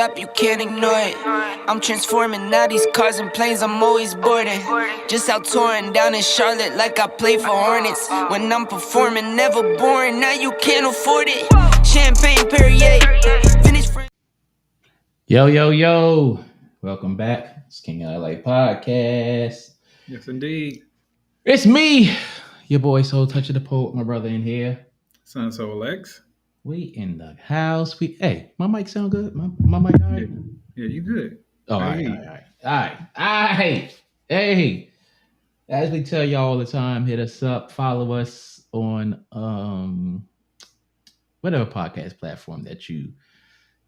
stop, you can't ignore it. I'm transforming now these cars and planes, I'm always boarding. Just out touring down in Charlotte like I play for Hornets. When I'm performing, never boring, now you can't afford it. Champagne Perrier, finish French. Yo. Welcome back. It's KingAndEyeLife podcast. Yes, indeed. It's me, your boy Soul Touch of the Poet, my brother in here. Son Soul X. We in the house. Hey, my mic sound good? My mic all right? Yeah, you good. Oh, all right. Hey, as we tell y'all all the time, hit us up, follow us on whatever podcast platform that you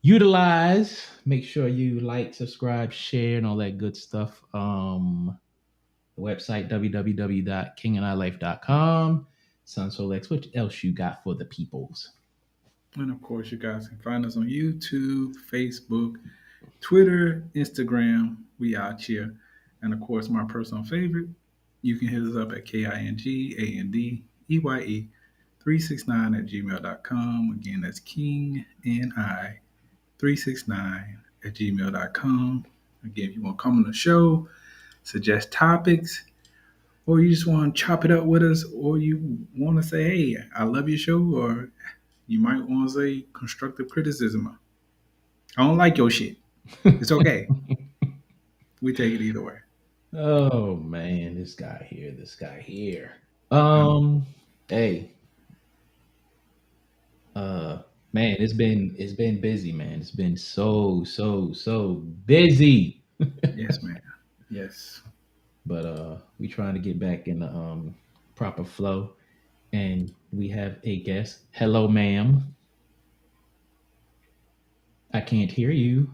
utilize. Make sure you like, subscribe, share, and all that good stuff. The website www.KingAndEyeLife.com. Son Soul X, what else you got for the peoples? And of course, you guys can find us on YouTube, Facebook, Twitter, Instagram. We out here. And of course, my personal favorite, you can hit us up at KingAndEye369@gmail.com. Again, that's KingAndEye369@gmail.com. Again, if you want to come on the show, suggest topics, or you just want to chop it up with us, or you want to say, hey, I love your show, or you might want to say constructive criticism. I don't like your shit. It's okay. We take it either way. Oh man, this guy here. Hey. Man, it's been busy, man. It's been so busy. Yes, man. Yes. But we trying to get back in the proper flow. And we have a guest. Hello, ma'am. I can't hear you.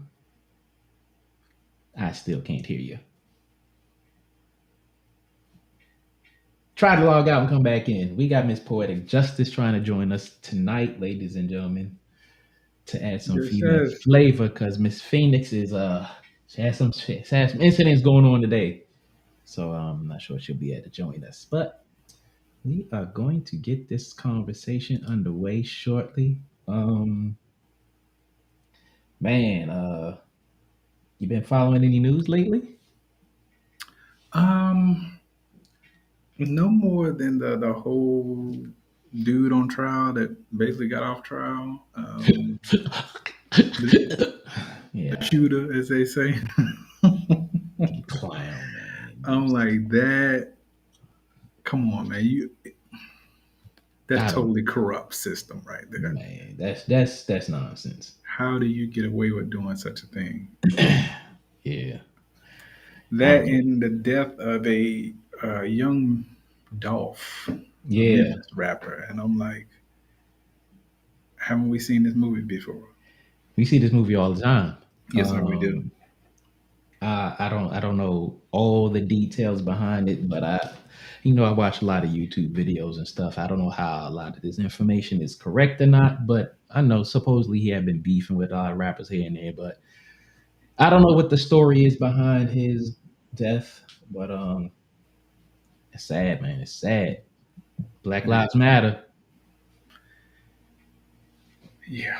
I still can't hear you. Try to log out and come back in. We got Miss Poetic Justice trying to join us tonight, ladies and gentlemen, to add some female flavor, because Miss Phoenix is she has some incidents going on today. So I'm not sure she'll be able to join us. But we are going to get this conversation underway shortly. Man, you been following any news lately? No more than the whole dude on trial that basically got off trial. The shooter, as they say. Clown, man. I'm like, that. Come on, man. That totally corrupt system right there. Man, that's nonsense. How do you get away with doing such a thing? Yeah. That and the death of a young Dolph, rapper, and I'm like, haven't we seen this movie before? We see this movie all the time. Yes, sir, we do. I don't know all the details behind it, but I watch a lot of YouTube videos and stuff. I don't know how a lot of this information is correct or not, but I know supposedly he had been beefing with a lot of rappers here and there, but I don't know what the story is behind his death. But it's sad, man. It's sad. Black Lives Matter. Yeah.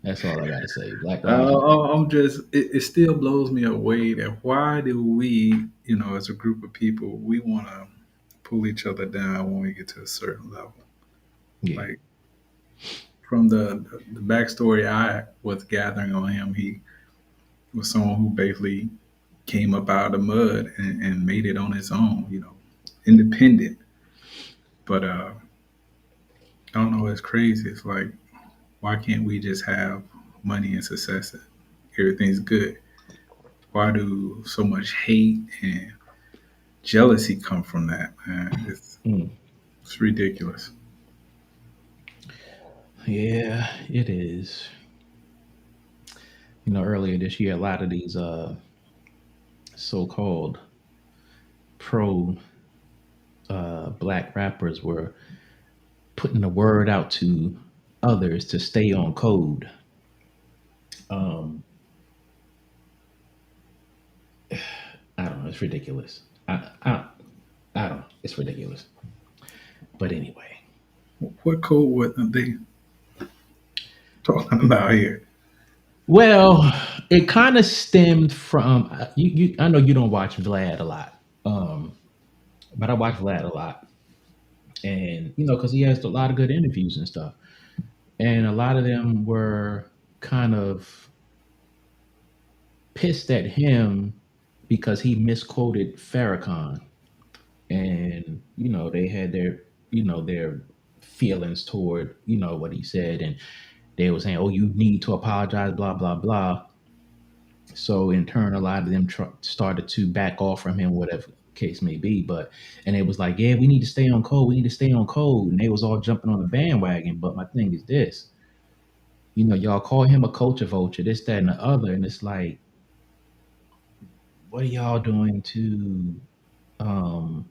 That's all I gotta say. Black Lives. It still blows me away that why do we, as a group of people, we want to pull each other down when we get to a certain level. Yeah. Like from the backstory I was gathering on him, he was someone who basically came up out of the mud and made it on his own, independent. But I don't know, it's crazy. It's like, why can't we just have money and success? Everything's good. Why do so much hate and jealousy come from that, man? It's ridiculous. Yeah, it is. Earlier this year, a lot of these so-called pro black rappers were putting the word out to others to stay on code. I don't know. It's ridiculous. I don't know. It's ridiculous. But anyway. What code would they? talking about here? Well, it kind of stemmed from you. I know you don't watch Vlad a lot, but I watch Vlad a lot, and because he has a lot of good interviews and stuff, and a lot of them were kind of pissed at him because he misquoted Farrakhan, and they had their feelings toward what he said, and they were saying, "Oh, you need to apologize," blah blah blah. So in turn, a lot of them started to back off from him, whatever case may be. And it was like, yeah, we need to stay on code. We need to stay on code. And they was all jumping on the bandwagon. But my thing is this, y'all call him a culture vulture, this, that, and the other. And it's like, what are y'all doing to um,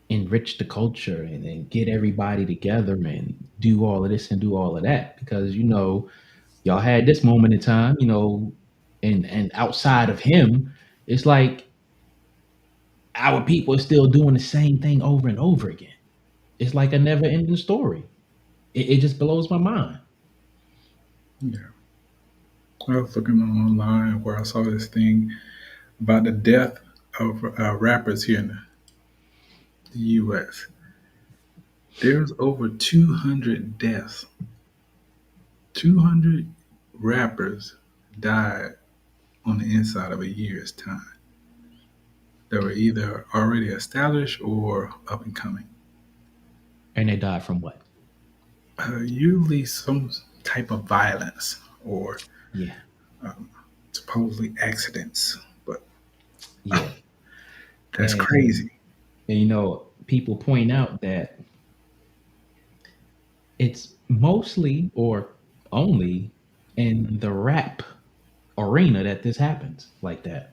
enrich the culture and get everybody together and do all of this and do all of that? Because, y'all had this moment in time, and outside of him, it's like our people are still doing the same thing over and over again. It's like a never ending story. It just blows my mind. Yeah. I was looking online where I saw this thing about the death of rappers here in the U.S. There's over 200 deaths. 200 rappers died on the inside of a year's time. They were either already established or up and coming. And they died from what? Usually some type of violence or Yeah. um, supposedly accidents. But Yeah. that's And, crazy. and people point out that it's mostly or only in the rap arena that this happens like that.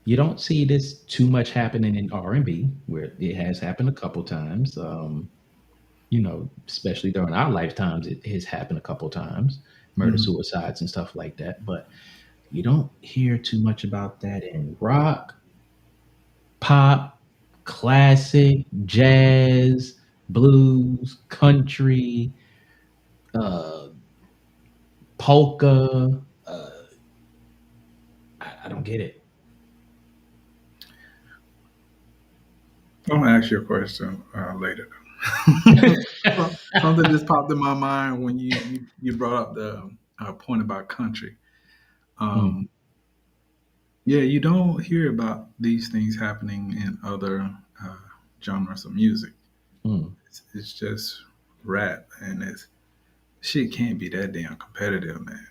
You don't see this too much happening in R&B, where it has happened a couple times. Especially during our lifetimes, it has happened a couple times, murder Mhm. suicides and stuff like that. But you don't hear too much about that in rock, pop, classic, jazz, blues, country, uh, polka. Uh, I don't get it. I'm gonna ask you a question later. Something just popped in my mind when you brought up the point about country. Mm, Um, yeah, you don't hear about these things happening in other uh, genres of music. mm. It's just rap, and it's shit can't be that damn competitive, man.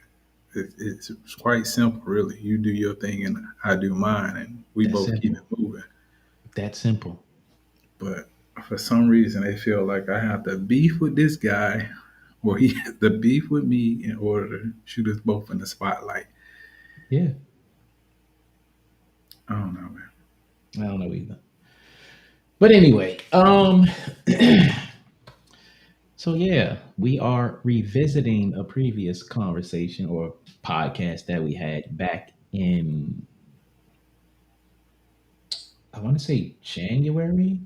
It's quite simple, really. You do your thing, and I do mine, and we That's both keep simple. it moving. That simple. But for some reason, they feel like I have to beef with this guy, or he has to beef with me in order to shoot us both in the spotlight. Yeah. I don't know, man. I don't know either. But anyway, so yeah, we are revisiting a previous conversation or podcast that we had back in, I want to say January.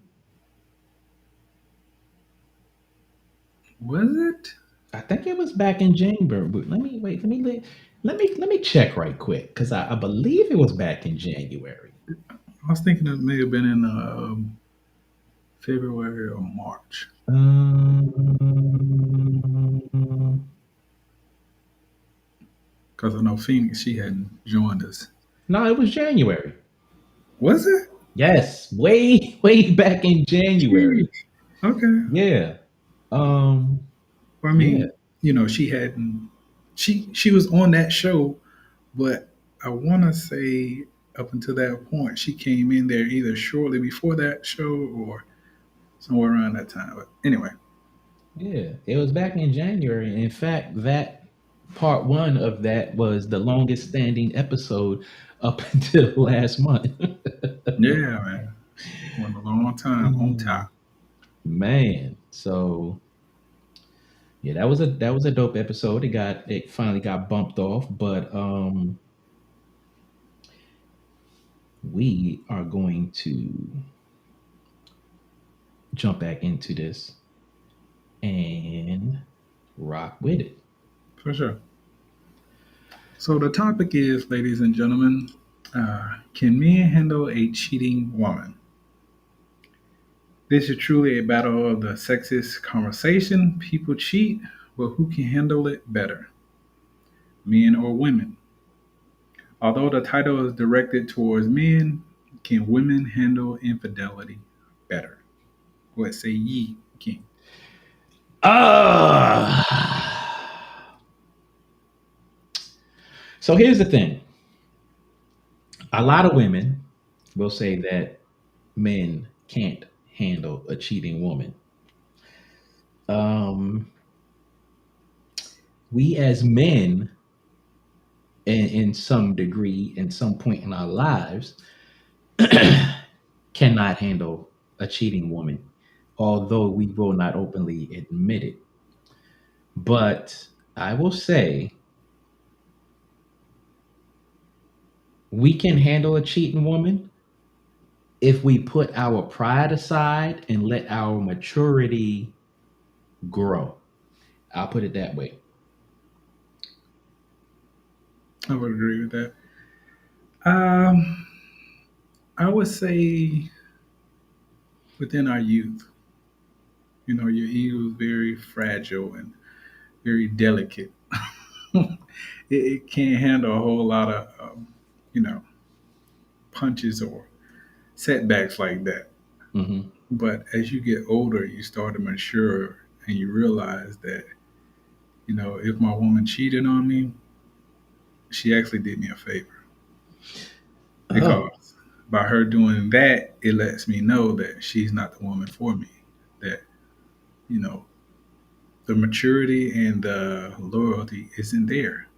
Was it? I think it was back in January. But let me wait. Let me check right quick because I believe it was back in January. I was thinking it may have been in February or March, Um, because I know Phoenix she hadn't joined us. no, it was January. Was it? Yes, way way back in Jeez. January. Okay. Yeah. Um. Well, I Yeah. mean, she hadn't. She was on that show, but I want to say up until that point, she came in there either shortly before that show or somewhere around that time. But anyway, Yeah, it was back in January. In fact, that part one of that was the longest standing episode up until last month. yeah, man, went a long time on Mm, top. Man, so yeah, that was a dope episode. It finally got bumped off, but we are going to jump back into this. and rock with it. For sure. So the topic is, ladies and gentlemen, can men handle a cheating woman? This is truly a battle of the sexist conversation. People cheat, but who can handle it better, men or women? Although the title is directed towards men, can women handle infidelity better? What say ye, King? Ah, so here's the thing. A lot of women will say that men can't handle a cheating woman. Um, we as men, in some degree, in some point in our lives, cannot handle a cheating woman, although we will not openly admit it. But I will say we can handle a cheating woman if we put our pride aside and let our maturity grow. I'll put it that way. I would agree with that. Um, I would say within our youth, your ego is very fragile and very delicate. It can't handle a whole lot of, you know, punches or setbacks like that. Hmm. But as you get older, you start to mature and you realize that, if my woman cheated on me, she actually did me a favor. Oh, Because by her doing that, it lets me know that she's not the woman for me. That, you know, the maturity and the loyalty isn't there.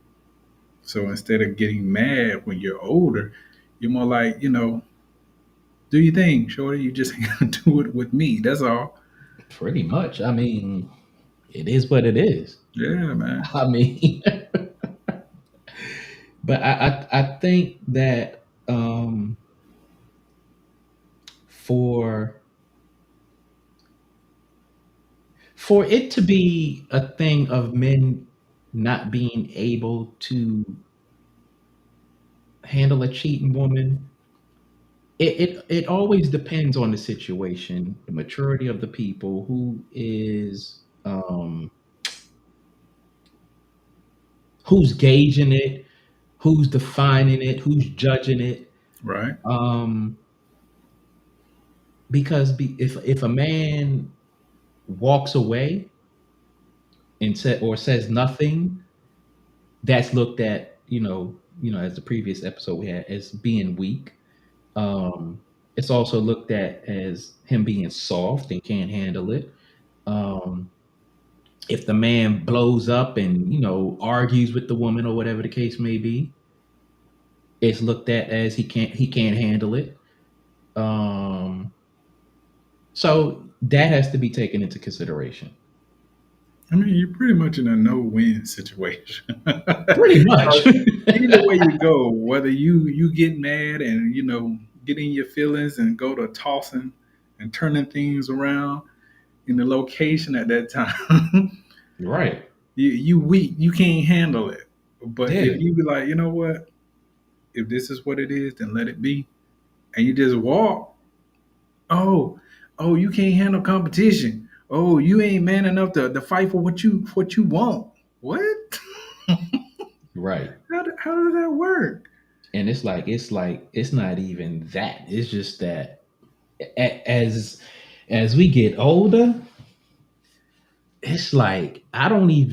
So instead of getting mad when you're older, you're more like, do your thing, shorty. You just gotta do it with me. That's all. pretty much. I mean, it is what it is. Yeah, man. I mean, but I think that for for it to be a thing of men not being able to handle a cheating woman, it always depends on the situation, the maturity of the people, who's gauging it, who's defining it, who's judging it. Right. Um, because if a man walks away and says nothing, that's looked at, as the previous episode we had, as being weak. It's also looked at as him being soft and can't handle it. Um, if the man blows up and argues with the woman or whatever the case may be, it's looked at as he can't handle it. Um, so that has to be taken into consideration. I mean, you're pretty much in a no-win situation. Pretty much. 'Cause either way you go, whether you get mad and get in your feelings and go to tossing and turning things around in the location at that time, Right. you weak, you can't handle it. But Yeah. if you be like, you know what, if this is what it is, then let it be, and you just walk. Oh, you can't handle competition. Oh, you ain't man enough to fight for what you want. What? Right. How does that work? And it's not even that. It's just that as we get older, it's like I don't have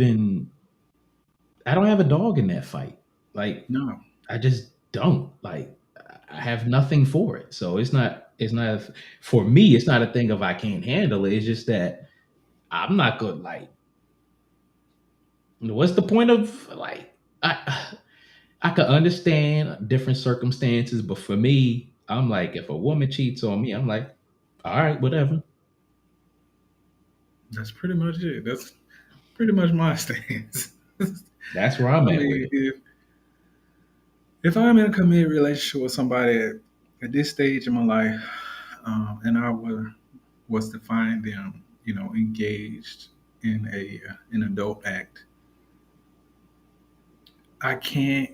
a dog in that fight. Like No, I just don't. Like I have nothing for it. So it's not for me, it's not a thing of I can't handle it. It's just that I'm not good. Like, what's the point of like I could understand different circumstances, but for me, I'm like, if a woman cheats on me, I'm like, all right, whatever. that's pretty much it. That's pretty much my stance. That's where I'm I at with mean, it. if I'm in a committed relationship with somebody at this stage in my life, and I was to find them, engaged in a an adult act, I can't.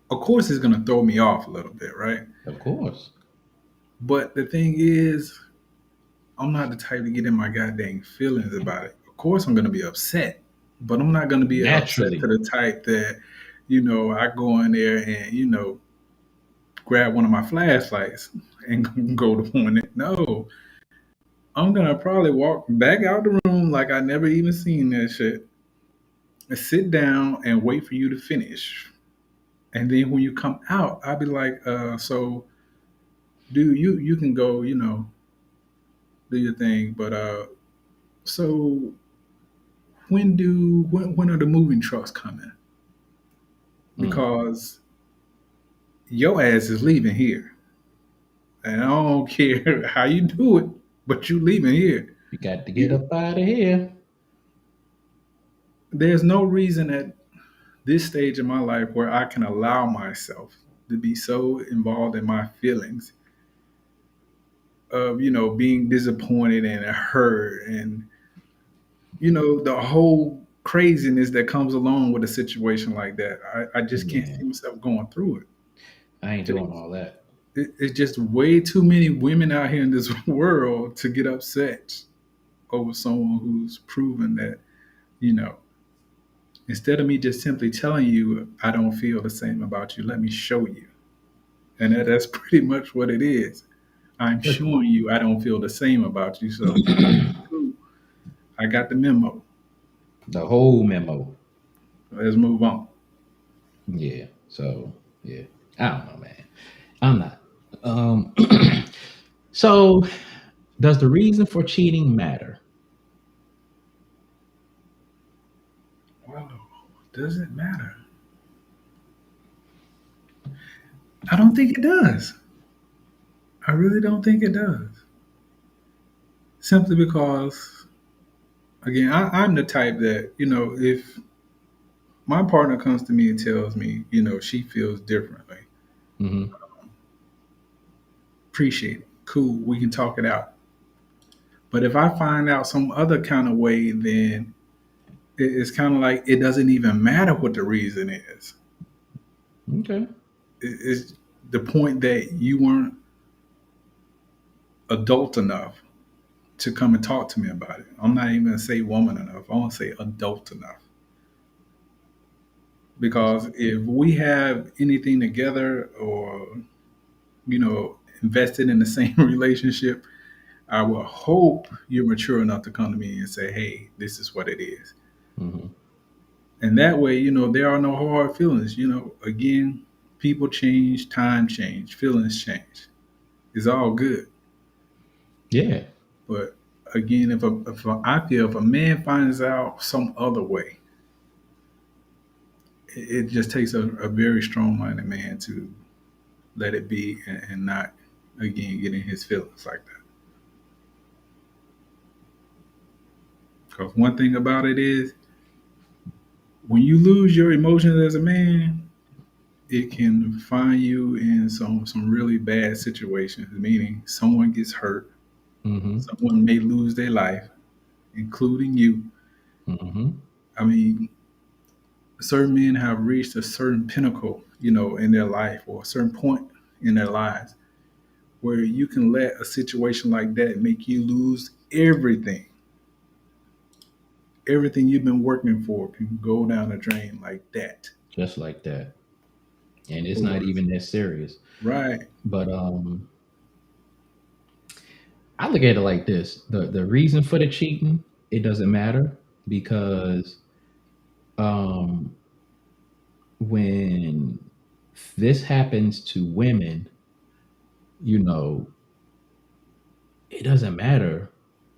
Of course, it's gonna throw me off a little bit, right? Of course. But the thing is, I'm not the type to get in my goddamn feelings about it. Of course, I'm gonna be upset, but I'm not gonna be upset to Naturally. the type that, I go in there and grab one of my flashlights and go to point it. No, I'm gonna probably walk back out the room like I never even seen that shit, and sit down and wait for you to finish. And then when you come out, I'll be like, so do you can go, do your thing, but so when are the moving trucks coming? Mm. Because your ass is leaving here, and I don't care how you do it, but you leaving here. You got to get You, up out of here. there's no reason at this stage in my life where I can allow myself to be so involved in my feelings of being disappointed and hurt and the whole craziness that comes along with a situation like that. I just can't Yeah. see myself going through it. I ain't doing all that. It's just way too many women out here in this world to get upset over someone who's proven that, you know, instead of me just simply telling you I don't feel the same about you, let me show you. And that's pretty much what it is. I'm showing you I don't feel the same about you. So, okay, cool. I got the memo. The whole memo. Let's move on. Yeah. So yeah. I don't know, man. I'm not. Um so does the reason for cheating matter? Wow. Does it matter? I don't think it does. I really don't think it does. Simply because, again, I'm the type that, if my partner comes to me and tells me, she feels differently, Mm-hmm. appreciate it. Cool. We can talk it out. But if I find out some other kind of way, then it's kind of like it doesn't even matter what the reason is. Okay. It's the point that you weren't adult enough to come and talk to me about it. I'm not even going to say woman enough. I want to say adult enough. Because if we have anything together or, invested in the same relationship, I will hope you're mature enough to come to me and say, hey, this is what it is. Mm-hmm. And that way, there are no hard feelings. Again, people change, time change, feelings change. It's all good. Yeah. But again, I feel if a man finds out some other way, it just takes a very strong-minded man to let it be and not, again, get in his feelings like that. Because one thing about it is, when you lose your emotions as a man, it can find you in some really bad situations. Meaning, someone gets hurt, Mm-hmm. someone may lose their life, including you. Mm-hmm. I mean, certain men have reached a certain pinnacle, in their life or a certain point in their lives where you can let a situation like that make you lose everything. Everything you've been working for can go down the drain like that. Just like that. And it's not Or even that serious. right, But I look at it like this. The reason for the cheating, it doesn't matter because um when this happens to women, you know, it doesn't matter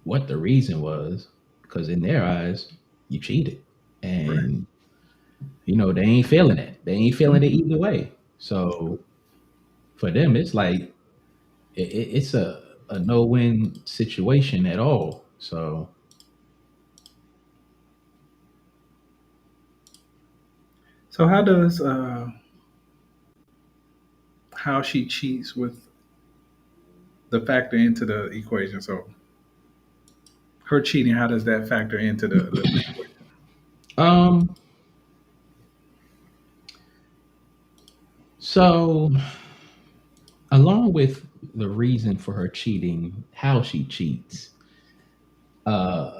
what the reason was because in their eyes, you cheated. right. And they ain't feeling it. They ain't feeling it either way. So for them, it's like it's a no win situation at all. So So how does how she cheats with the factor into the equation? So her cheating, how does that factor into the situation? Um, so along with the reason for her cheating, how she cheats, uh,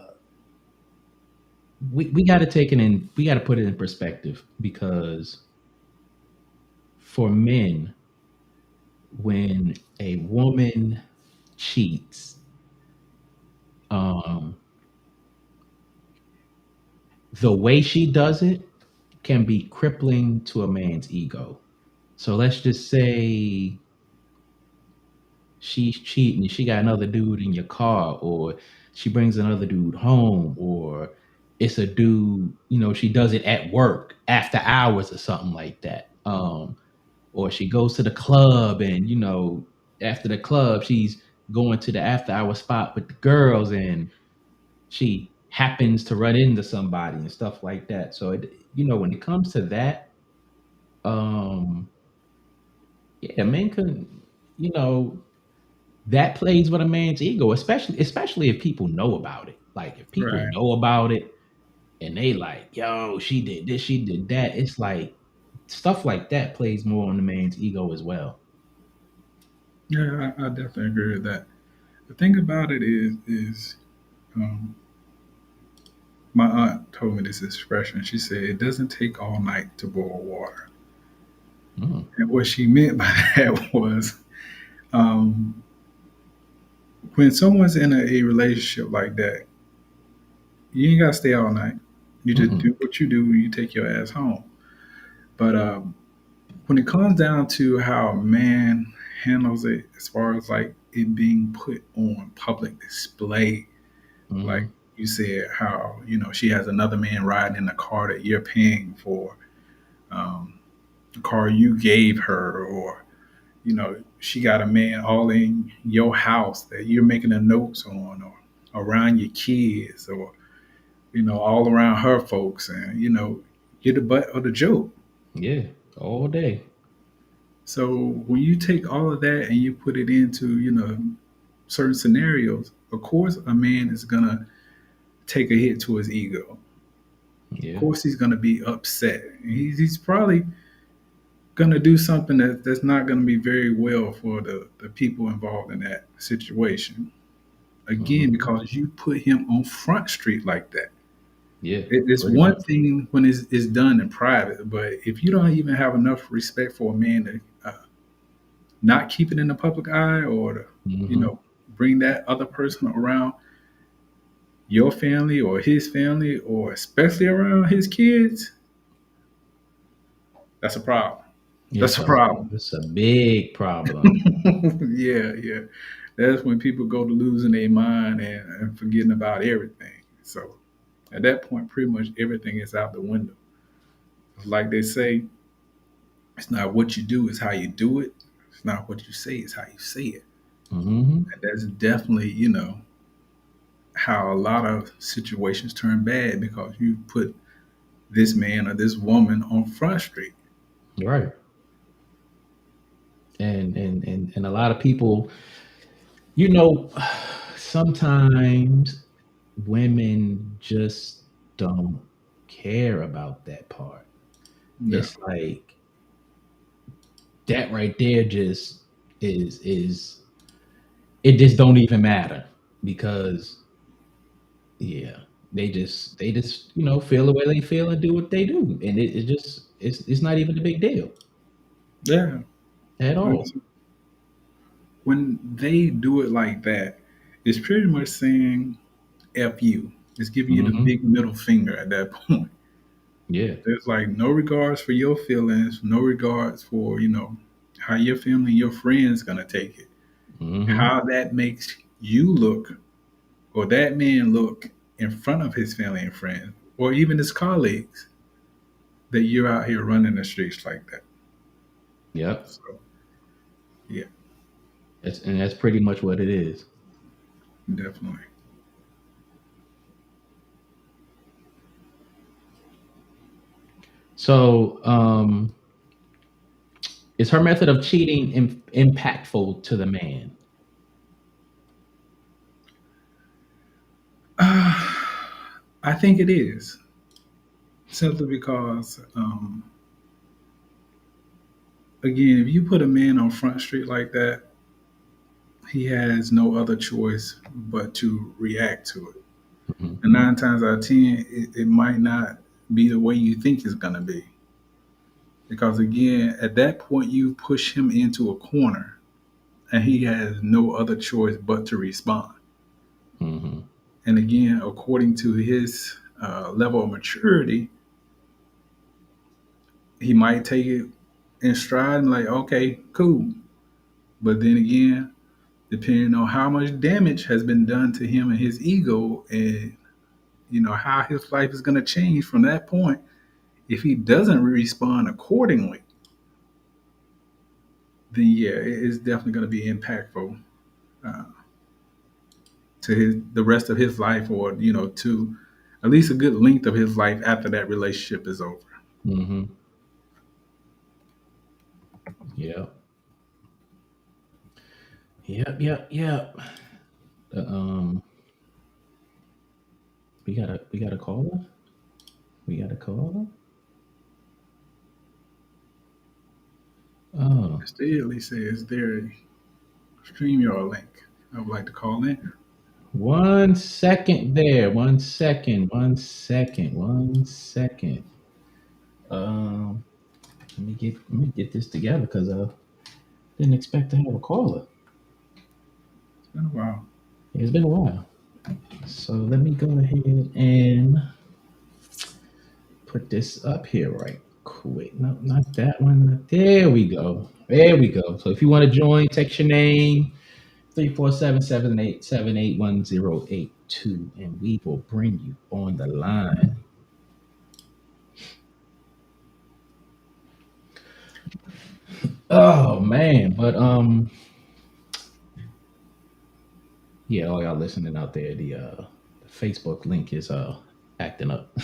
we got to we got to put it in perspective because for men, when a woman cheats, um, the way she does it can be crippling to a man's ego. So let's just say she's cheating, she got another dude in your car, or she brings another dude home, or it's a dude, she does it at work after hours or something like that. Or she goes to the club and after the club she's going to the after hour spot with the girls and she happens to run into somebody and stuff like that. So when it comes to that, um yeah, men can, you know that plays with a man's ego, especially if people know about it. Like if people Right. know about it and they like, yo, she did this, she did that. It's like stuff like that plays more on the man's ego as well. Yeah, I definitely agree with that. The thing about it is um, my aunt told me this expression. She said it doesn't take all night to boil water, Mm, and what she meant by that was um, when someone's in a relationship like that, you ain't gotta stay all night. You just mm-mm, do what you do. You take your ass home. But when it comes down to how a man handles it, as far as like it being put on public display, like mm, you said, how she has another man riding in the car that you're paying for, the car you gave her, or she got a man all in your house that you're making the notes on, or around your kids, or all around her folks, and you're the butt of the joke. yeah, all day. So when you take all of that and you put it into certain scenarios, of course a man is gonna take a hit to his ego. Of Yeah. course he's gonna be upset. He's probably gonna do something that's not gonna be very well for the people involved in that situation. Again, Hmm. because you put him on Front Street like that. Yeah, It's pretty one much. thing when it's done in private, but if you don't even have enough respect for a man to not keep it in the public eye, or to, you Hmm. know, bring that other person around your family or his family, or especially around his kids, that's a problem. That's It's a a problem. it's a big problem. Yeah, yeah. That's when people go to losing their mind and forgetting about everything. So at that point, pretty much everything is out the window. Like they say, it's not what you do, it's how you do it. It's not what you say, it's how you say it. Hmm. And that's definitely, how a lot of situations turn bad because you put this man or this woman on Front Street. Right. And a lot of people, you know, sometimes women just don't care about that part. No. It's like that right there just is it just don't even matter because yeah, they just feel the way they feel and do what they do, and it just it's not even a big deal Yeah. at all. When they do it like that, it's pretty much saying F you. It's giving you the Hmm. big middle finger at that point. Yeah. There's like no regards for your feelings, no regards for, how your family and your friends gonna take it. Hmm. How that makes you look, or that man look, in front of his family and friends, or even his colleagues, that you're out here running the streets like that. Yep. So yeah, That's pretty much what it is. definitely. So, is her method of cheating impactful to the man? I think it is simply because, again, if you put a man on Front Street like that, he has no other choice but to react to it. Hmm. And 9 times out of 10, it might not be the way you think it's going to be. Because again, at that point, you push him into a corner and he has no other choice but to respond. Hmm. And again, according to his level of maturity, he might take it in stride and like, okay, cool. But then again, depending on how much damage has been done to him and his ego, and how his life is going to change from that point, if he doesn't respond accordingly, then yeah, it's definitely going to be impactful uh, to the rest of his life, or to at least a good length of his life after that relationship is over. Hmm. Yep. Yep. Yep. Yep. Um, we got a caller. We got a caller. Oh, Mr. Italy says there a StreamYard link. I would like to call in. 1 second there. 1 second. 1 second. 1 second. Um, let me get this together because I didn't expect to have a caller. It's been a while. It's been a while. So let me go ahead and put this up here right quick. No, not that one. There we go. There we go. So if you want to join, text your name 347-787-81082, and we will bring you on the line. Oh man, but yeah, all y'all listening out there, the Facebook link is acting up.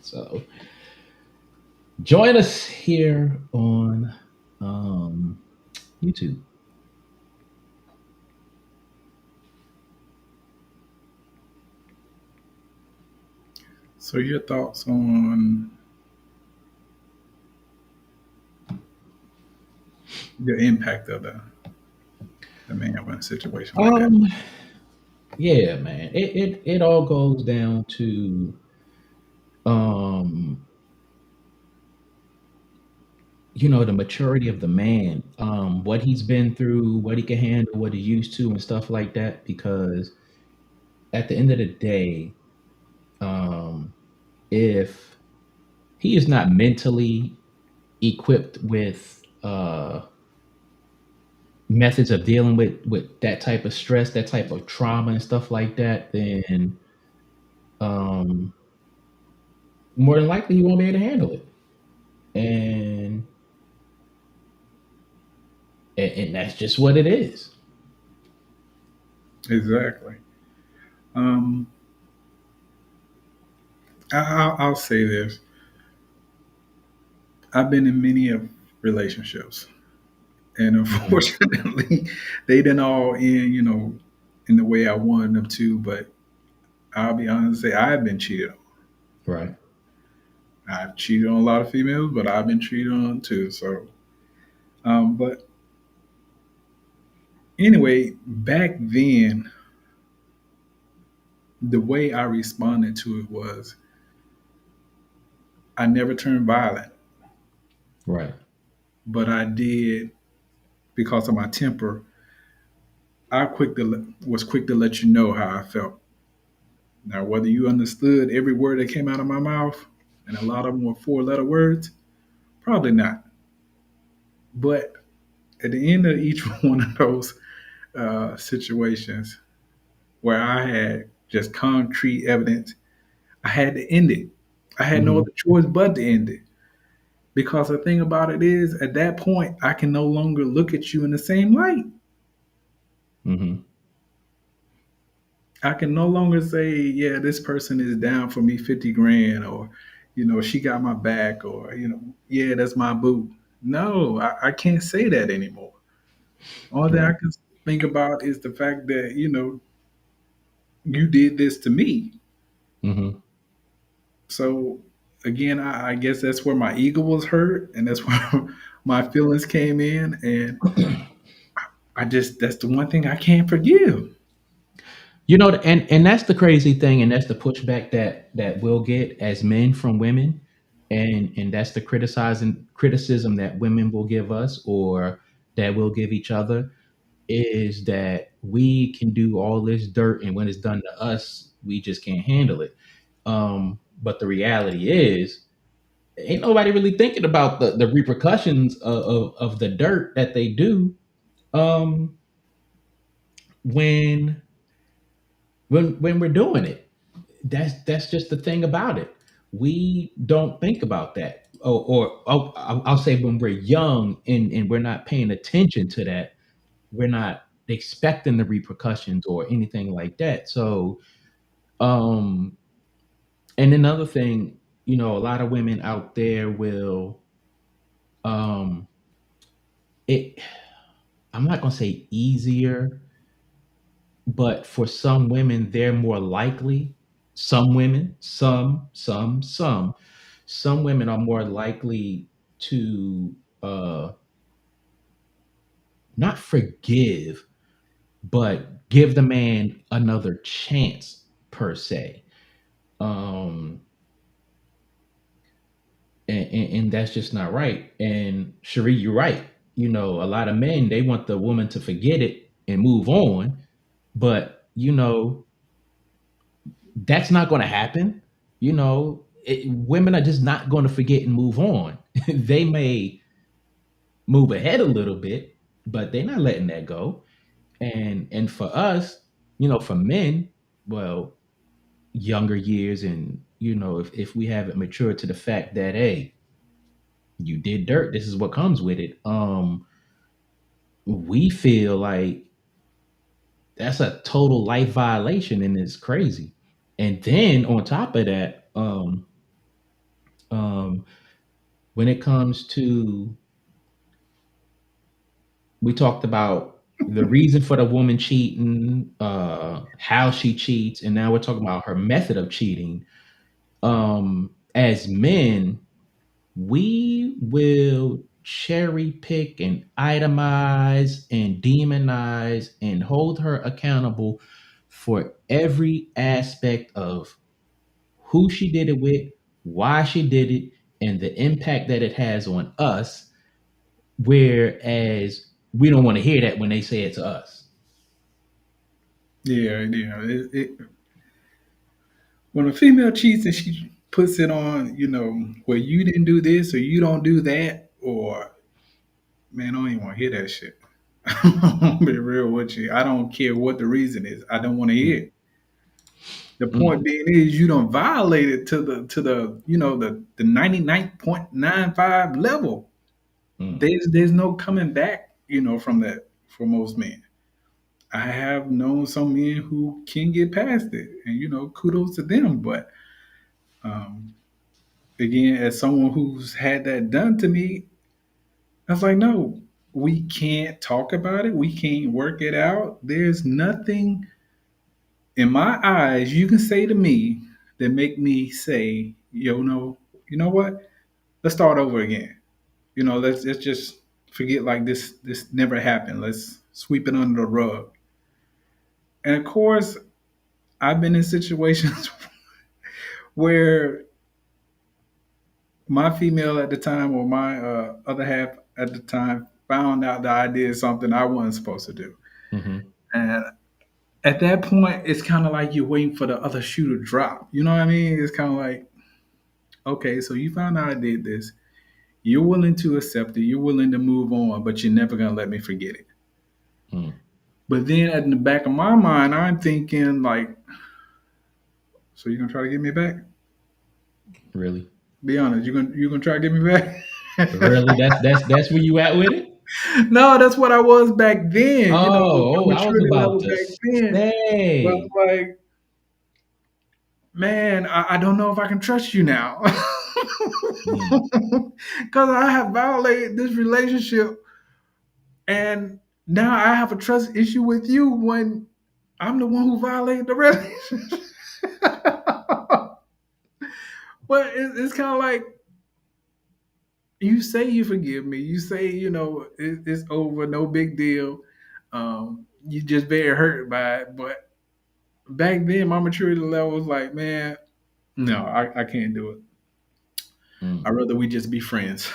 So join us here on YouTube. So your thoughts on the impact of the man in a situation like that? Um, yeah, man. It all goes down to um, the maturity of the man, what he's been through, what he can handle, what he's used to, and stuff like that. Because at the end of the day, um, if he is not mentally equipped with methods of dealing with that type of stress, that type of trauma, and stuff like that, then um, more than likely he won't be able to handle it. And and that's just what it is. Exactly. Um, I'll say this: I've been in many of relationships, and Hmm. unfortunately, they didn't all end, in the way I wanted them to. But I'll be honest and say I've been cheated on. Right. I've cheated on a lot of females, but I've been cheated on too. So, but anyway, back then, the way I responded to it was I never turned violent, Right. but I did because of my temper. Was quick to let you know how I felt. Now, whether you understood every word that came out of my mouth, and a lot of them were four-letter words, probably not. But at the end of each one of those situations where I had just concrete evidence, I had to end it. I had no Hmm. other choice but to end it. Because the thing about it is, at that point, I can no longer look at you in the same light. Hmm. I can no longer say, yeah, this person is down for me 50 grand, or, she got my back, or, yeah, that's my boo. No, I can't say that anymore. All that I Right. can think about is the fact that, you did this to me. Hmm. So again, I guess that's where my ego was hurt, and that's where my feelings came in, and I just that's the one thing I can't forgive. And that's the crazy thing, and that's the pushback that we'll get as men from women, and that's the criticism that women will give us or that we'll give each other, is that we can do all this dirt, and when it's done to us, we just can't handle it. But the reality is, ain't nobody really thinking about the repercussions of the dirt that they do, um, when when we're doing it. That's just the thing about it. We don't think about that, or I'll say when we're young and we're not paying attention to that, we're not expecting the repercussions or anything like that. So, um, and another thing, a lot of women out there will, um, it. I'm not gonna say easier, but for some women, they're more likely. Some women, some women are more likely to not forgive, but give the man another chance per se. Um, and that's just not right. And Cherie, you're right. A lot of men, they want the woman to forget it and move on, but that's not going to happen. Women are just not going to forget and move on. They may move ahead a little bit, but they're not letting that go. And for us, for men, well, younger years, and if we haven't matured to the fact that, hey, you did dirt, this is what comes with it. We feel like that's a total life violation, and it's crazy. And then on top of that, um when it comes to, we talked about the reason for the woman cheating, how she cheats, and now we're talking about her method of cheating. As men, we will cherry pick and itemize and demonize and hold her accountable for every aspect of who she did it with, why she did it, and the impact that it has on us. Whereas we don't want to hear that when they say it to us. Yeah, yeah. When a female cheats and she puts it on, well, you didn't do this or you don't do that, or man, I don't even want to hear that shit. I'm gonna be real with you. I don't care what the reason is. I don't want to hear Mm, it. The point mm, being is you don't violate it to the the 99.95 level. mm, There's no coming back, from that for most men. I have known some men who can get past it, and kudos to them. But um, again, as someone who's had that done to me, I was like, no, we can't talk about it. We can't work it out. There's nothing in my eyes you can say to me that make me say, no, you know what? Let's start over again. Let's just forget like this never happened. Let's sweep it under the rug. And of course, I've been in situations where my female at the time or my other half at the time found out that I did something I wasn't supposed to do. mhm, And at that point, it's kind of like you're waiting for the other shoe to drop. You know what I mean? It's kind of like, okay, so you found out I did this. You're willing to accept it. You're willing to move on, but you're never going to let me forget it. mm. But then at the back of my mind, I'm thinking like, so you're going to try to get me back? Really, Be honest, you're gonna try to get me back? really. That's where you at with it. No, that's what I was back then. My Oh, I was maturity about level to back then was say. like, man, I don't know if I can trust you now. Mm, Because I have violated this relationship, and now I have a trust issue with you when I'm the one who violated the relationship. Well, it's kind of like you say you forgive me. You say, it's over, no big deal. You just very hurt by it. But back then, my maturity level was like, man, no, I can't do it. Mm. I'd rather we just be friends.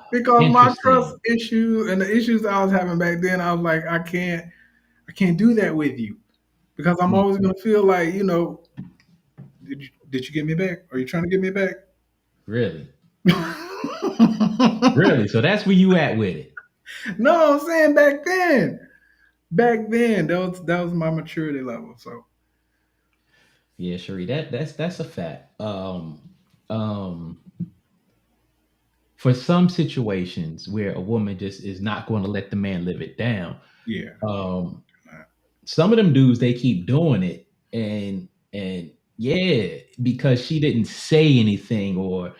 Because my trust Interesting. issues and the issues I was having back then, I was like, I can't do that with you because I'm Mm. always gonna feel like, did you get me back? Are you trying to get me back? Really? Really? So that's where you at with it. No, I'm saying back then, that was my maturity level. So Yeah, Sheree, that's a fact. Um, for some situations where a woman just is not going to let the man live it down, yeah, um, some of them dudes they keep doing it, and yeah, because she didn't say anything, or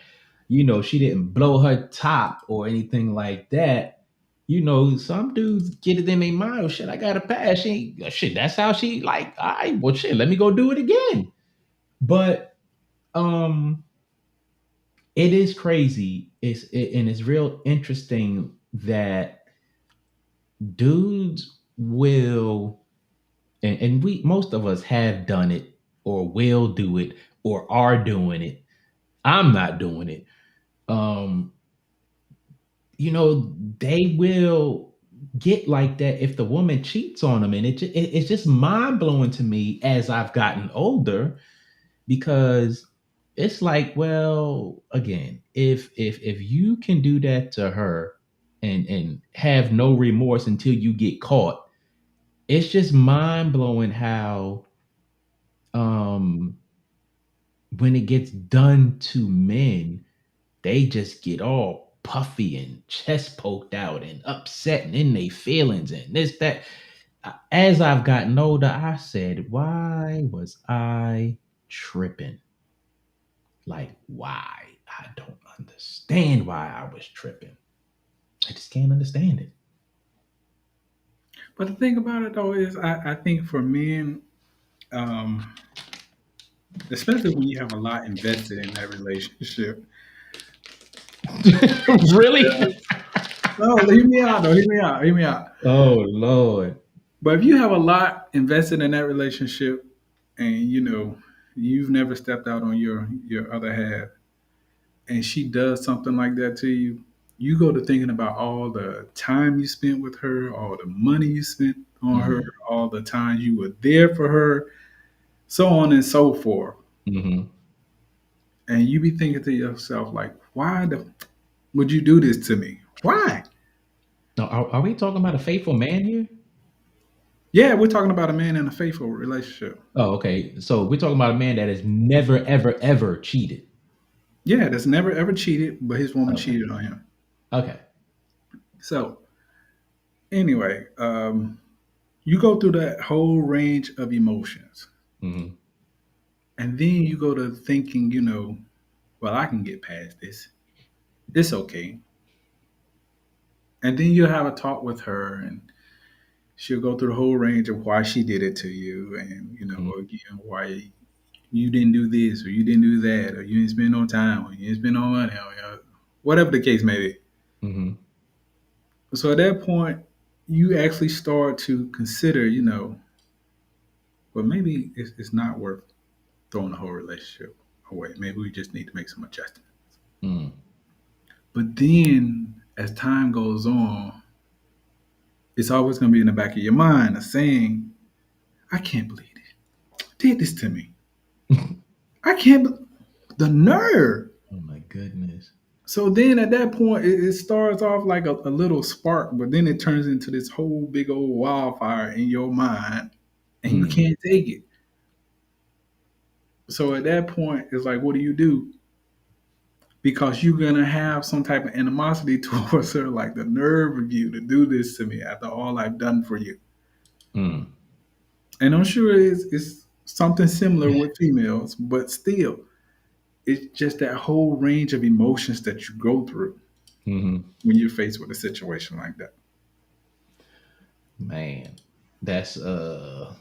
she didn't blow her top or anything like that. Some dudes get it in their mind, oh shit, I got a pass. Shit, that's how she like, all right, well shit, let me go do it again. But um it is crazy. And it's real interesting that dudes will, and we most of us have done it or will do it or are doing it. I'm not doing it. Um, they will get like that if the woman cheats on them, and it's just mind blowing to me as I've gotten older, because it's like, well, again, if you can do that to her and have no remorse until you get caught, it's just mind blowing how um when it gets done to men, they just get all puffy and chest poked out and upset and in their feelings and this that. As I've gotten older, I said, why was I tripping? Like, why? I don't understand why I was tripping. I just can't understand it. but the thing about it though is, I think for men, um, especially when you have a lot invested in that relationship. Really? No, hear me out though. Hear me out. Hear me out. Oh Lord. But if you have a lot invested in that relationship, and you've never stepped out on your other half, and she does something like that to you, you go to thinking about all the time you spent with her, all the money you spent on her, Hmm. all the times you were there for her, so on and so forth. Hmm. And you be thinking to yourself, like, why would you do this to me? Why? Now, are we talking about a faithful man here? Yeah, we're talking about a man in a faithful relationship. Oh, okay. So we're talking about a man that has never, ever, ever cheated. Yeah, that's never ever cheated, but his woman Okay. cheated on him. Okay. So anyway, you go through that whole range of emotions, Hmm. and then you go to thinking, well, I can get past this. It's okay. And then you'll have a talk with her, and she'll go through the whole range of why she did it to you, and again, why you didn't do this or you didn't do that, or you didn't spend no time, or you didn't spend no money, or whatever the case may be. Hmm. So at that point, you actually start to consider, well, maybe it's not worth throwing the whole relationship away. Maybe we just need to make some adjustments. Mm. But then, as time goes on, it's always going to be in the back of your mind a saying, I can't believe it. Did this to me. I can't believe the nerve. Oh my goodness. So then at that point, it starts off like a little spark, but then it turns into this whole big old wildfire in your mind, and you Mm. can't take it. So at that point, it's like, what do you do? Because you're gonna have some type of animosity towards her, like the nerve of you to do this to me after all I've done for you. Mm. And I'm sure it's something similar with females, but still, it's just that whole range of emotions that you go through Hmm. when you're faced with a situation like that. Man, that's uh,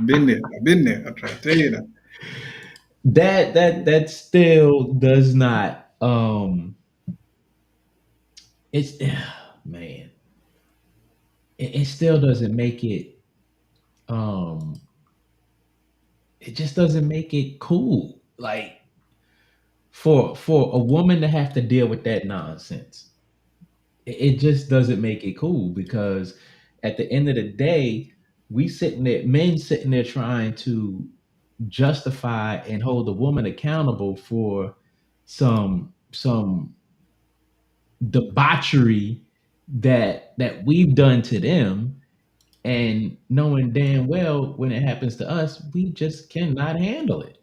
been there. I've been there. I'm trying to tell you that. That still does not it's man, it still doesn't make it um it just doesn't make it cool. Like for a woman to have to deal with that nonsense, it just doesn't make it cool because at the end of the day, men sitting there trying to justify and hold a woman accountable for some debauchery that we've done to them, and knowing damn well when it happens to us, we just cannot handle it.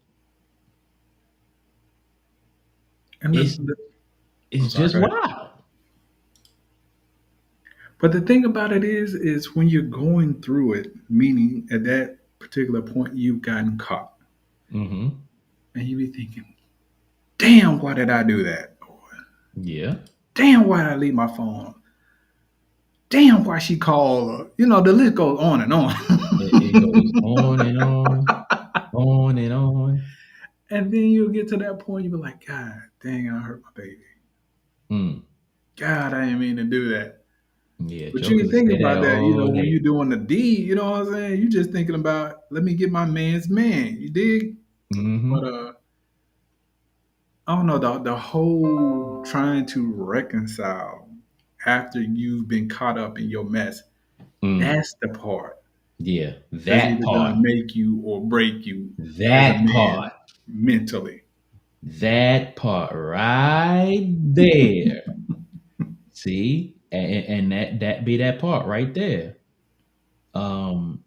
And It's I'm it's sorry, just go ahead. wild. But the thing about it is when you're going through it, meaning at that particular point you've gotten caught, Hmm. and you be thinking, "Damn, why did I do that? Or, Yeah. damn, why did I leave my phone? Damn, why she called?" The list goes on and on. It goes on and on. And then you'll get to that point, you'll be like, "God dang, I hurt my baby. Mm. God, I didn't mean to do that." Yeah, But you jokers ain't will think say that about that, all when day. you're doing the deed, you know what I'm saying? You just thinking about, let me get my man's man. You dig? But Hmm. I don't know, the whole trying to reconcile after you've been caught up in your mess. Mm. That's the part Yeah, that's that either gonna part. make you or break you as a That part. man mentally. That part right there. See? And that be that part right there. Um,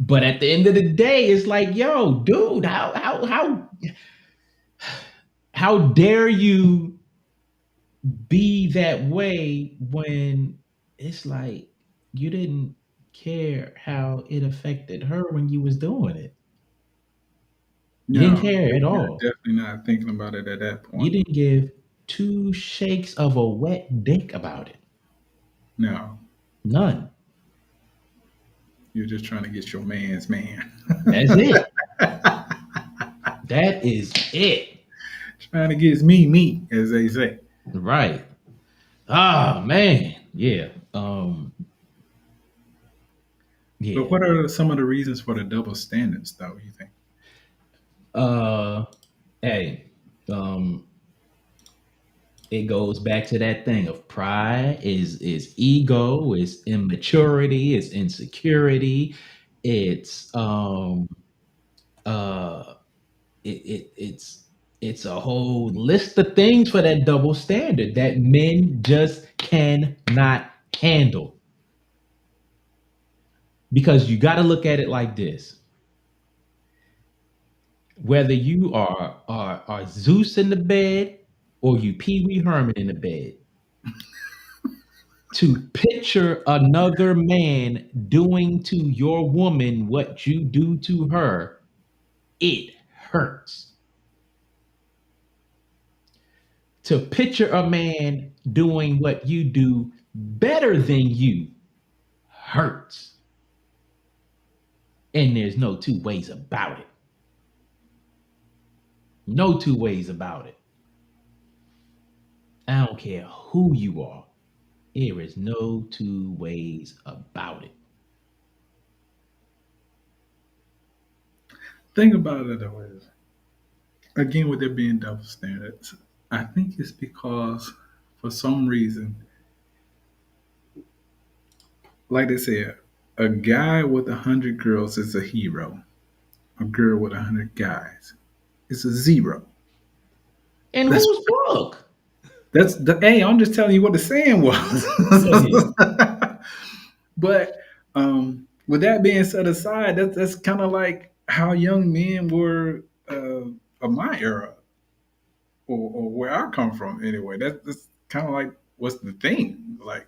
but at the end of the day, it's like, yo, dude, how dare you be that way when it's like you didn't care how it affected her when you was doing it. You didn't No, care at all. definitely not thinking about it at that You point. didn't give two shakes of a wet dick about it. No, None. you're just trying to get your man's man. That's it. That is it. Trying to get me, as they say. Right. Ah man. Yeah. But Yeah. what are some of the reasons for the double standards, though, you think? Uh hey. Um it goes back to that thing of pride is ego, is immaturity, is insecurity, it's uh it's a whole list of things for that double standard that men just cannot handle. Because you got to look at it like this: whether you are Zeus in the bed or you Pee Wee Herman in the bed, to picture another man doing to your woman what you do to her, it hurts. To picture a man doing what you do better than you hurts. And there's no two ways about it. No two ways about it. I don't care who you are. There is no two ways about it. Thing about it, though, is, again, with there being double standards, I think it's because for some reason, like they said, a guy with 100 girls is a hero. A girl with 100 guys is a zero. In That's whose book? that's the hey. I'm just telling you what the saying Go ahead. was. But with that being set aside, that's kind of like how young men were of my era, or where I come from. Anyway, that's kind of like what's the thing? Like,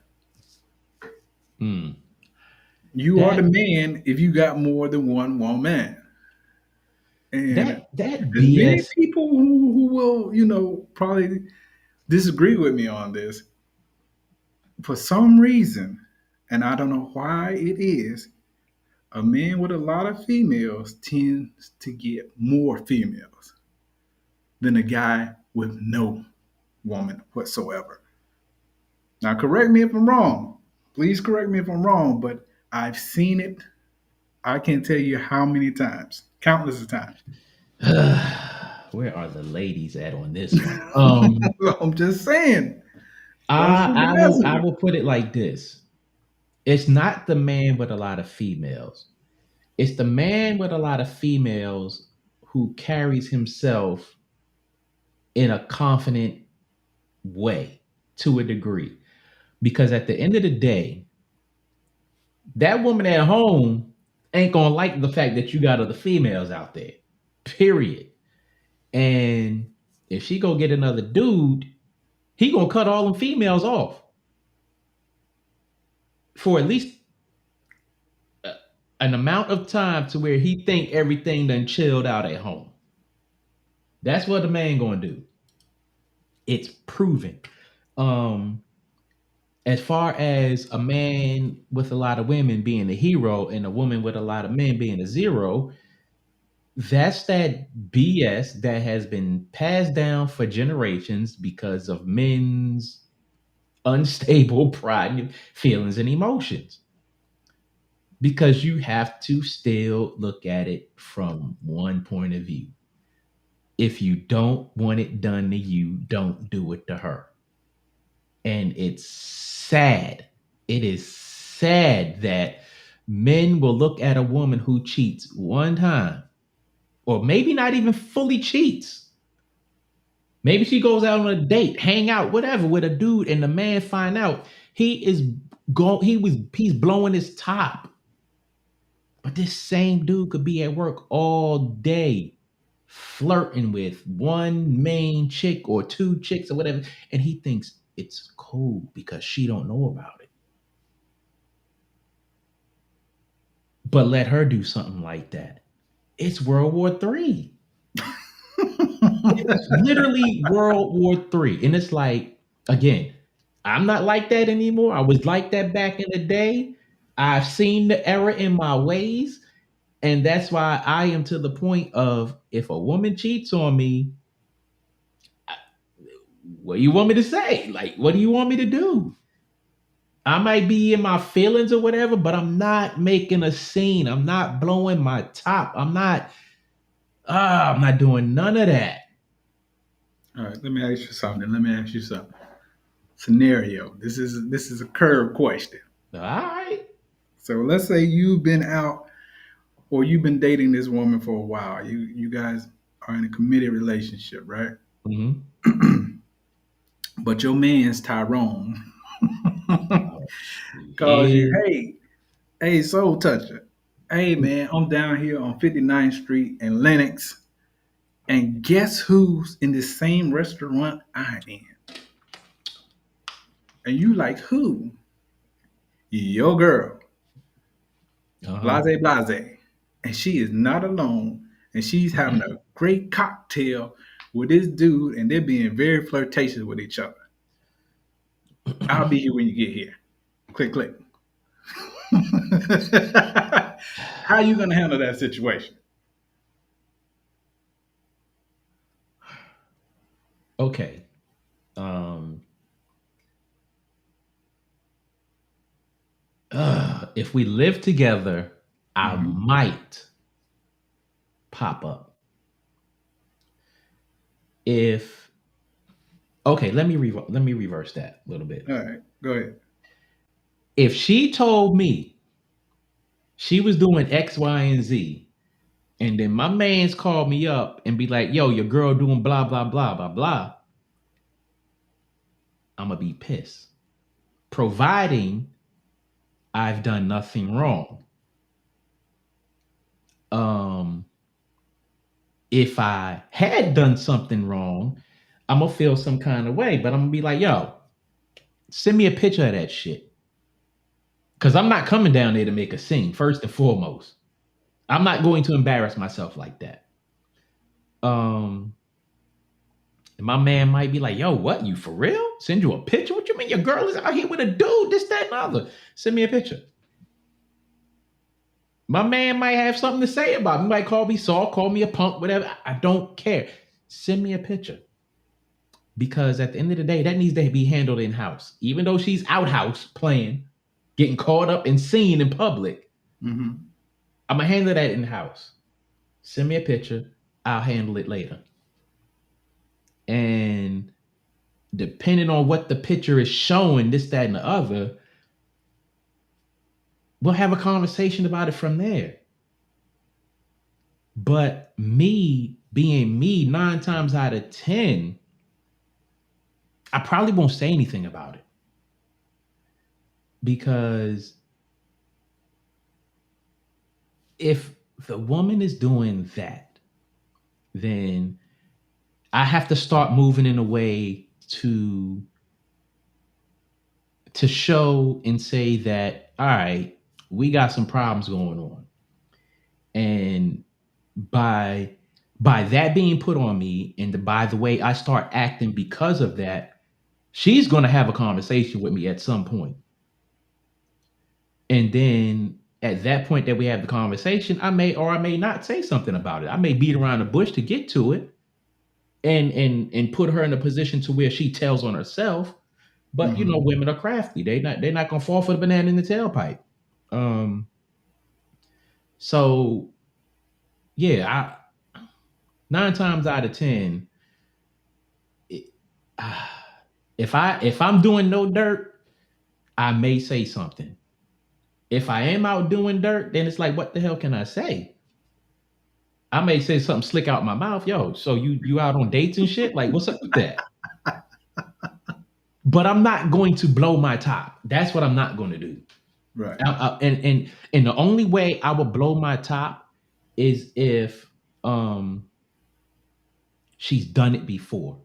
Hmm. you are the That man if you got more than one woman. And that as many BS. people who will, probably disagree with me on this, for some reason, and I don't know why it is, a man with a lot of females tends to get more females than a guy with no woman whatsoever. Now, correct me if I'm wrong. Please correct me if I'm wrong, but I've seen it. I can't tell you how many times, countless of times. Where are the ladies at on this one? I'm just saying. Don't I, second I will guessing I it. will put it like this. It's not the man with a lot of females. It's the man with a lot of females who carries himself in a confident way to a degree. Because at the end of the day, that woman at home ain't gonna like the fact that you got other females out there. Period. And if she go get another dude, he gonna cut all them females off for at least an amount of time to where he think everything done chilled out at home. That's what the man gonna do. It's proven. Um, as far as a man with a lot of women being a hero and a woman with a lot of men being a zero, that's that BS that has been passed down for generations because of men's unstable pride, feelings, and emotions. Because you have to still look at it from one point of view. If you don't want it done to you, don't do it to her. And it's sad. It is sad that men will look at a woman who cheats one time, or maybe not even fully cheats. Maybe she goes out on a date, hang out, whatever, with a dude, and the man find out he's blowing his top. But this same dude could be at work all day flirting with one main chick or two chicks or whatever, and he thinks it's cool because she don't know about it. But let her do something like that. It's World War III. It's literally World War III. And it's like, again, I'm not like that anymore. I was like that back in the day. I've seen the error in my ways. And that's why I am to the point of, if a woman cheats on me, what do you want me to say? Like, what do you want me to do? I might be in my feelings or whatever, but I'm not making a scene. I'm not blowing my top. I'm not doing none of that. All right, let me ask you something. Scenario. This is a curve question. All right. So let's say you've been out or you've been dating this woman for a while. You guys are in a committed relationship, right? Mm-hmm. But your man's Tyrone Oh, calls you, yeah. hey, soul toucher. Hey man, I'm down here on 59th Street in Lenox. And guess who's in the same restaurant I'm in? And you like, who? Your girl. Uh-huh. Blase blase. And she is not alone. And she's having a great cocktail with this dude, and they're being very flirtatious with each other. I'll be here when you get here. Click, click. How you gonna handle that situation? Okay. Um, if we live together, I Mhm. might pop up. If Okay, let me reverse that a little bit. All right, go ahead. If she told me she was doing X, Y, and Z, and then my man's called me up and be like, "Yo, your girl doing blah blah blah blah blah," I'm gonna be pissed. Providing I've done nothing wrong. Um, if I had done something wrong, I'm gonna feel some kind of way, but I'm gonna be like, "Yo, send me a picture of that shit." Because I'm not coming down there to make a scene, first and foremost. I'm not going to embarrass myself like that. Um, and my man might be like, "Yo, what? You for real? Send you a picture? What you mean your girl is out here with a dude? This, that, and the other. Send me a picture." My man might have something to say about me. He might call me soft, call me a punk, whatever. I don't care. Send me a picture. Because at the end of the day, that needs to be handled in house. Even though she's outhouse playing, getting caught up and seen in public, Mm-hmm. I'm gonna handle that in house. Send me a picture. I'll handle it later. And depending on what the picture is showing, this, that, and the other, we'll have a conversation about it from there. But me being me, 9 times out of 10, I probably won't say anything about it. Because if the woman is doing that, then I have to start moving in a way to show and say that, all right, we got some problems going on. And by that being put on me, and by the way I start acting because of that, she's going to have a conversation with me at some point. And then at that point that we have the conversation, I may or I may not say something about it. I may beat around the bush to get to it and put her in a position to where she tells on herself. But you know, women are crafty. They're not gonna fall for the banana in the tailpipe. So yeah, 9 times out of 10, if I'm doing no dirt, I may say something. If I am out doing dirt, then it's like, what the hell can I say? I may say something slick out my mouth. Yo, so you out on dates and shit? Like, what's up with that? But I'm not going to blow my top. That's what I'm not going to do. Right. And the only way I will blow my top is if she's done it before.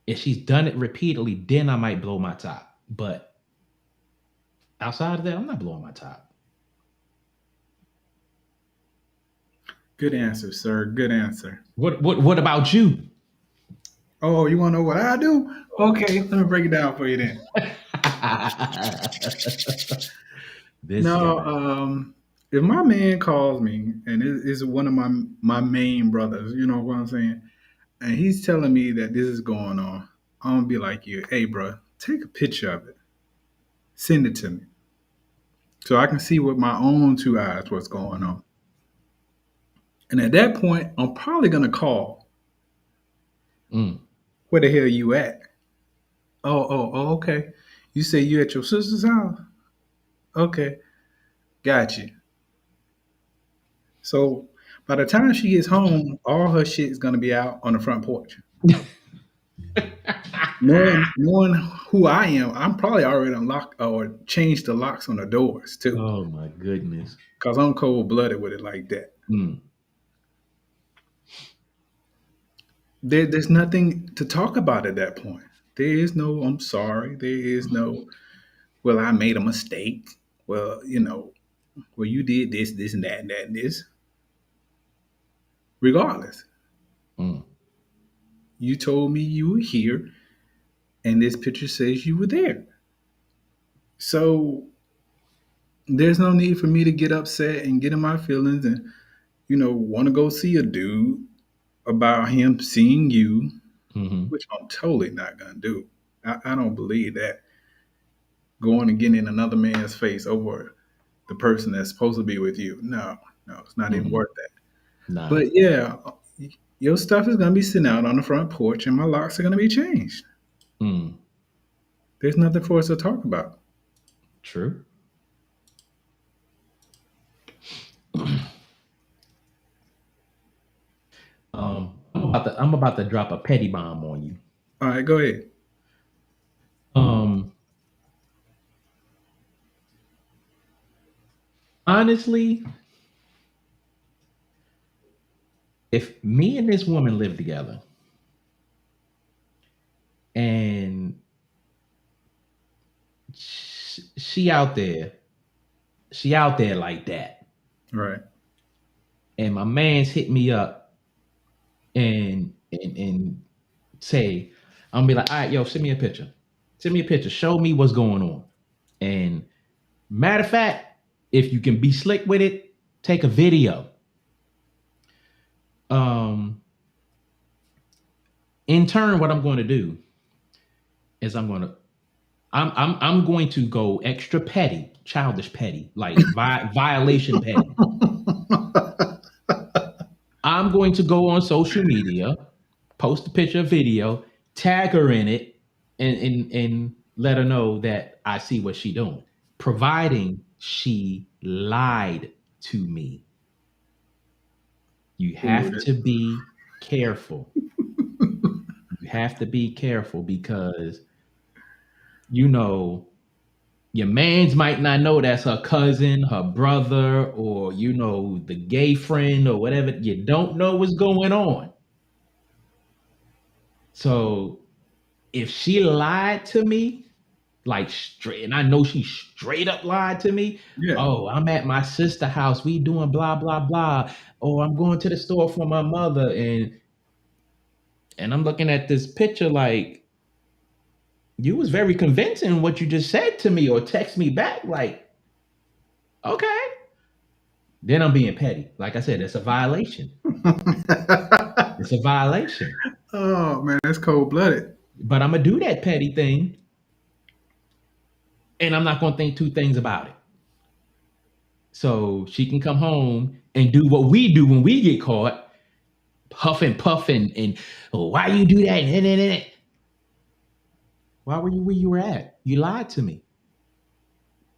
If she's done it repeatedly, then I might blow my top. But outside of that, I'm not blowing my top. Good answer, sir. Good answer. What about you? Oh, you want to know what I do? Okay, let me break it down for you then. If my man calls me and it is one of my main brothers, you know what I'm saying, and he's telling me that this is going on, I'm gonna be like you, hey, bro, take a picture of it, send it to me, so I can see with my own two eyes what's going on. And at that point, I'm probably gonna call. Where the hell you at? Oh, okay. You say you at your sister's house? Okay, got you. So by the time she gets home, all her shit is gonna be out on the front porch. Knowing who I am, I'm probably already unlocked or changed the locks on the doors too. Oh my goodness. Cause I'm cold blooded with it like that. There's nothing to talk about at that point. There is no I'm sorry. There is no, well, I made a mistake. Well, well, you did this, and that, and that, and this. Regardless, you told me you were here, and this picture says you were there. So there's no need for me to get upset and get in my feelings and, want to go see a dude about him seeing you, which I'm totally not going to do. I don't believe that. Going and getting in another man's face over the person that's supposed to be with you. No, it's not even worth that. Nah. But yeah, your stuff is going to be sitting out on the front porch and my locks are going to be changed. There's nothing for us to talk about. True. I'm about to drop a petty bomb on you. All right, go ahead. Honestly, if me and this woman live together and she out there like that, right, and my man's hit me up and say, I'm gonna be like, all right, yo, send me a picture, show me what's going on. And matter of fact, If you can be slick with it, take a video. Um, in turn, what I'm going to do is I'm going to go extra petty, childish petty, like violation petty. I'm going to go on social media, post a picture, video, tag her in it, and let her know that I see what she doing, providing she lied to me. You Ooh, have to be careful. You have to be careful because you know your mans might not know that's her cousin, her brother, or the gay friend or whatever. You don't know what's going on. So if she lied to me, like straight, and I know she straight up lied to me. yeah. Oh, I'm at my sister house. We doing blah blah blah. Oh, I'm going to the store for my mother, and I'm looking at this picture like you was very convincing in what you just said to me or text me back. Like, okay, then I'm being petty. Like I said, it's a violation. It's a violation. Oh man, that's cold blooded. But I'm gonna do that petty thing, and I'm not gonna think two things about it. So she can come home and do what we do when we get caught, huffing, puffing, and oh, why you do that? Why were you where you were at? You lied to me.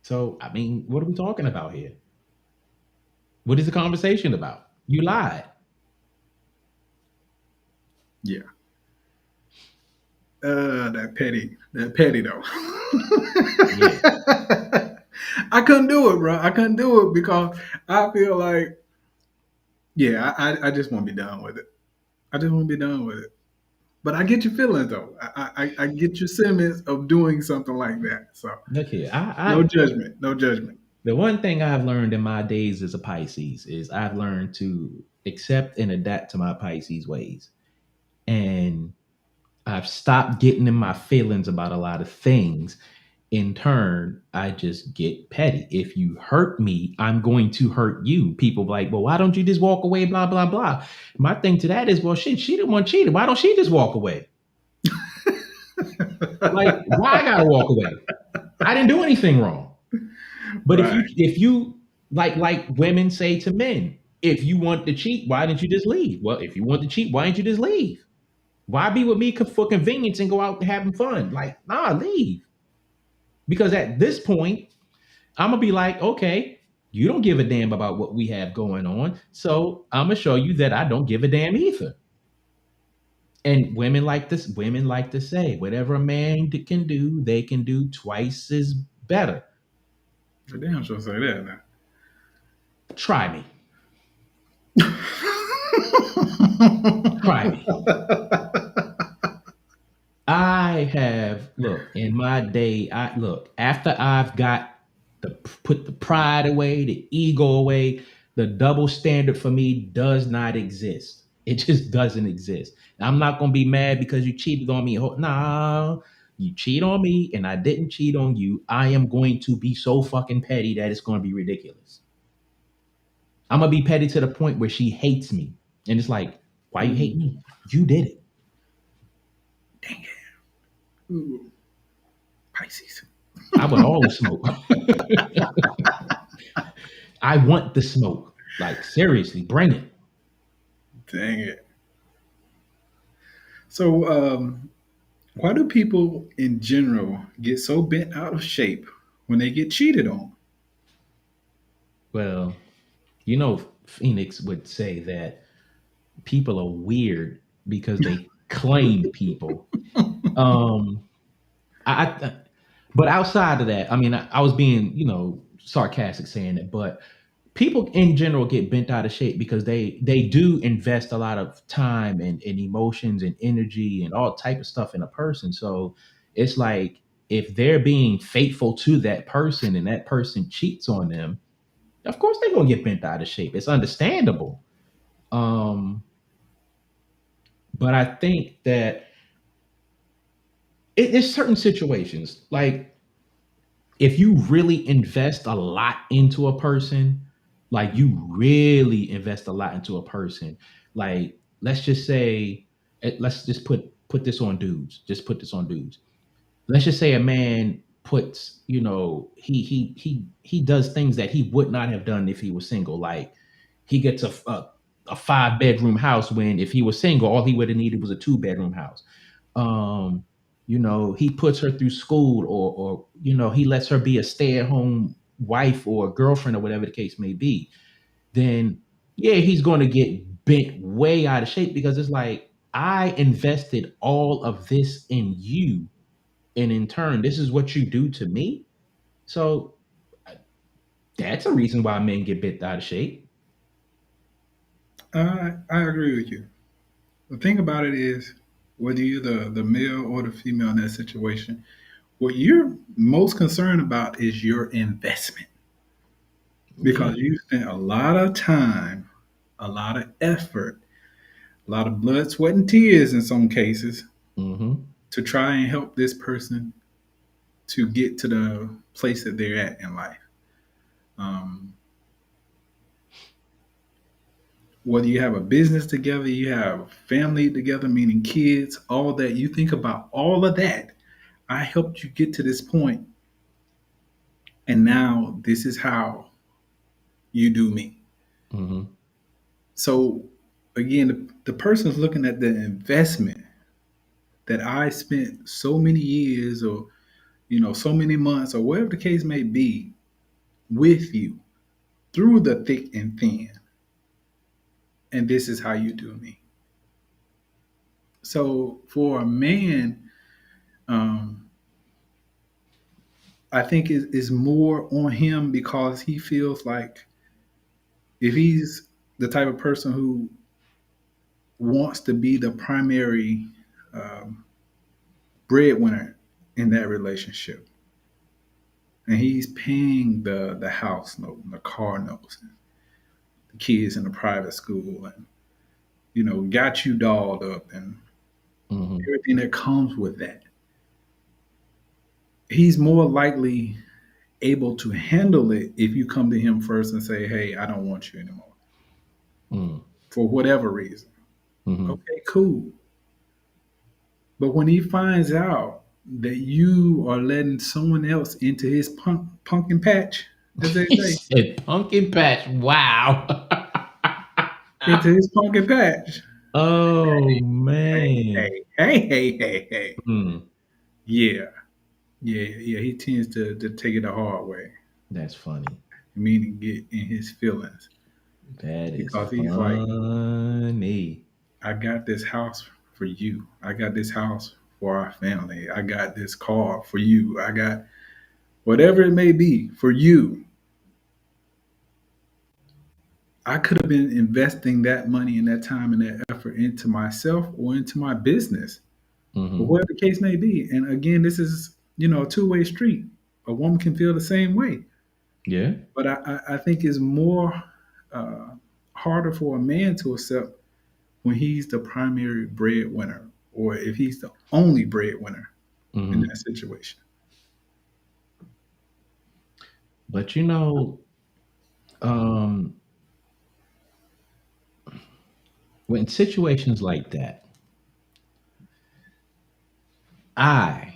So I mean, what are we talking about here? What is the conversation about? You lied. Yeah. That petty though. Yeah. I couldn't do it, bro. I couldn't do it because I feel like, yeah, I just want to be done with it. I just want to be done with it. But I get your feelings though. I get your sentiments of doing something like that. So Look here. no judgment, no judgment. The one thing I've learned in my days as a Pisces is I've learned to accept and adapt to my Pisces ways. And I've stopped getting in my feelings about a lot of things. In turn, I just get petty. If you hurt me, I'm going to hurt you. People like, well, why don't you just walk away? Blah, blah, blah. My thing to that is, well, shit, she didn't want cheated. Why don't she just walk away? Like, why I gotta walk away? I didn't do anything wrong. But Right. if you like women say to men, if you want to cheat, why didn't you just leave? Well, if you want to cheat, why didn't you just leave? Why be with me for convenience and go out having fun? Like, nah, leave. Because at this point, I'm gonna be like, okay, you don't give a damn about what we have going on, so I'm gonna show you that I don't give a damn either. And women like this. Women like to say, whatever a man can do, they can do twice as better. Damn, sure say that now. Try me. Try me. I have look in my day. I look after I've got the put the pride away, the ego away. The double standard for me does not exist. It just doesn't exist. I'm not gonna be mad because you cheated on me. Nah, you cheat on me, and I didn't cheat on you. I am going to be so fucking petty that it's gonna be ridiculous. I'm gonna be petty to the point where she hates me, and it's like, why you hate me? You did it. Dang it. Ooh. Pisces. I want all the smoke. I want the smoke. Like seriously, bring it. Dang it. So, why do people in general get so bent out of shape when they get cheated on? Well, Phoenix would say that people are weird because they claim people. Um, I but outside of that, I mean, I was being, sarcastic saying it, but people in general get bent out of shape because they do invest a lot of time and emotions and energy and all type of stuff in a person. So it's like if they're being faithful to that person and that person cheats on them, of course they're gonna get bent out of shape. It's understandable. Um, but I think that there's certain situations like if you really invest a lot into a person, like you really invest a lot into a person, like let's just say, let's just put this on dudes. Just put this on dudes. Let's just say a man puts, he does things that he would not have done if he was single. Like he gets a 5 bedroom house when if he was single, all he would have needed was a 2 bedroom house. um he puts her through school, or he lets her be a stay-at-home wife or girlfriend or whatever the case may be. Then yeah, he's going to get bent way out of shape, because it's like, I invested all of this in you, and in turn this is what you do to me. So that's a reason why men get bent out of shape. I agree with you. The thing about it is, whether you're the male or the female in that situation, what you're most concerned about is your investment, Yeah. because you spent a lot of time, a lot of effort, a lot of blood, sweat, and tears in some cases Hmm. to try and help this person to get to the place that they're at in life. Um, whether you have a business together, you have family together, meaning kids, all that, you think about all of that. I helped you get to this point, and now this is how you do me. Hmm. So again, the person's looking at the investment that I spent so many years, or so many months, or whatever the case may be, with you through the thick and thin, and this is how you do me. So for a man, um, I think is more on him, because he feels like if he's the type of person who wants to be the primary um, breadwinner in that relationship, and he's paying the house note, and the car notes, and the kids in the private school, and got you dolled up, and Hmm. everything that comes with that, he's more likely able to handle it if you come to him first and say, "Hey, I don't want you anymore for whatever reason." Hmm. Okay, cool. But when he finds out that you are letting someone else into his pumpkin patch, as they He say, said pumpkin patch. Wow. into his pumpkin patch, Oh hey, man. hey, hey, hey, hey, hey, Hmm. yeah, yeah, he tends to take it the hard way, That's funny. meaning get in his feelings, That is because he's like, funny. I got this house for you. I got this house for our family. I got this car for you. I got whatever it may be for you. I could have been investing that money and that time and that effort into myself or into my business, or Hmm. whatever the case may be. And again, this is, a two-way street. A woman can feel the same way. Yeah. But I think it's more uh, harder for a man to accept when he's the primary breadwinner, or if he's the only breadwinner in that Hmm. situation. But um, when situations like that, I,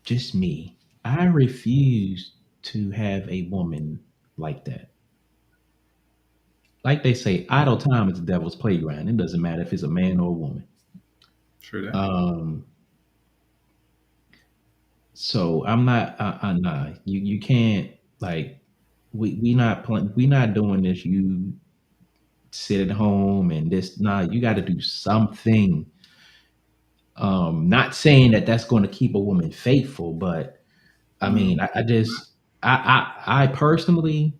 just me, I refuse to have a woman like that. Like they say, idle time is the devil's playground. It doesn't matter if it's a man or a woman. True that. Um, so I'm not. Nah. You can't, like, we not doing this. You sit at home and this. Nah, you got to do something. Not saying that that's going to keep a woman faithful, but I No, mean, I just, I personally,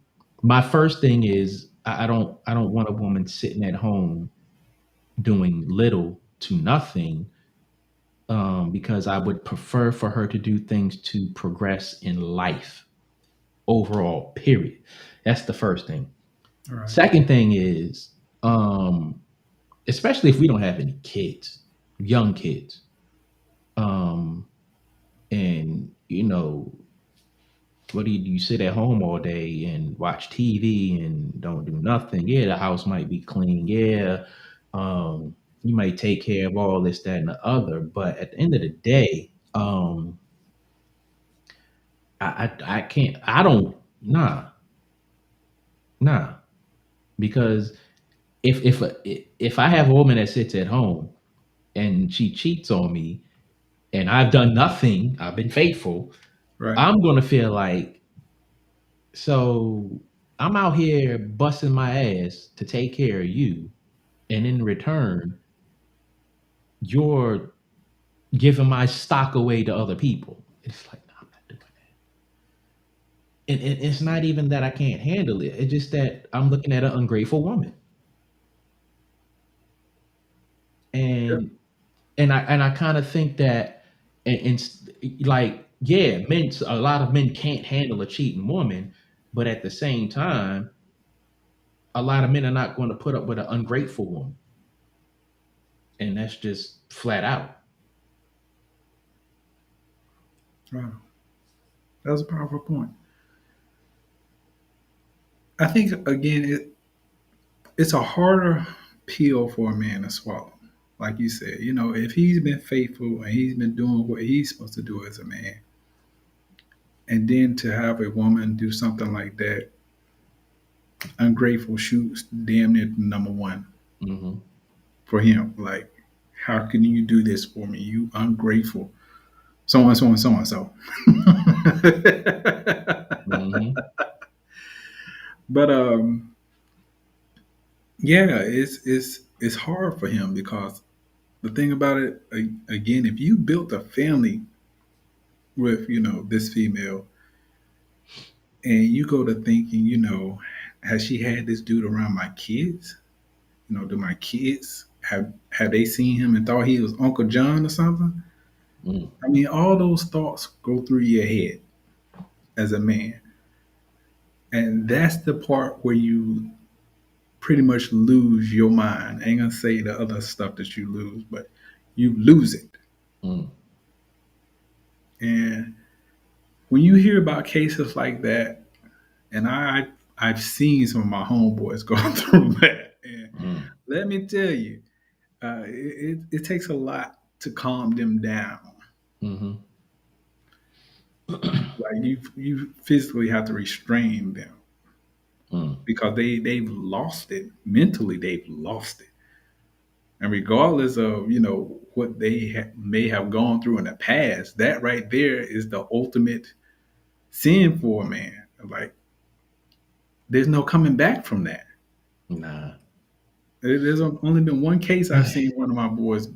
my first thing is, I don't want a woman sitting at home doing little to nothing, because I would prefer for her to do things to progress in life overall, period. That's the first thing. all right. Second thing is, especially if we don't have any kids, young kids, um, and What do? You sit at home all day and watch TV and don't do nothing? Yeah, the house might be clean. Yeah, you might take care of all this, that, and the other. But at the end of the day, I can't. I don't. Nah, nah. Because if I have a woman that sits at home and she cheats on me and I've done nothing, I've been faithful, Right. I'm gonna feel like, so I'm out here busting my ass to take care of you, and in return, you're giving my stock away to other people. It's like, no, I'm not doing that. And it's not even that I can't handle it. It's just that I'm looking at an ungrateful woman. Yeah. And I kind of think that, like, yeah, men, a lot of men can't handle a cheating woman, but at the same time, a lot of men are not going to put up with an ungrateful woman, and that's just flat out. Wow. That was a powerful point. I think again, it's a harder pill for a man to swallow. Like you said, if he's been faithful and he's been doing what he's supposed to do as a man, and then to have a woman do something like that, ungrateful shoots damn near number one Hmm. for him. Like, how can you do this for me? You ungrateful. So on, so on, so on, so. Hmm. But yeah, it's hard for him because the thing about it, again, if you built a family with this female, and you go to thinking, has she had this dude around my kids? Do my kids have they seen him and thought he was Uncle John or something? Mm. I mean, all those thoughts go through your head as a man, and that's the part where you pretty much lose your mind. I ain't gonna say the other stuff that you lose, but you lose it. Mm. And when you hear about cases like that, and I've seen some of my homeboys go through that, and Mm. let me tell you, it takes a lot to calm them down. Hmm. Like you physically have to restrain them Mm. because they've lost it mentally. They've lost it, and regardless of what they may have gone through in the past, that right there is the ultimate sin for a man. Like, there's no coming back from that. Nah. There's only been one case I've seen one of my boys,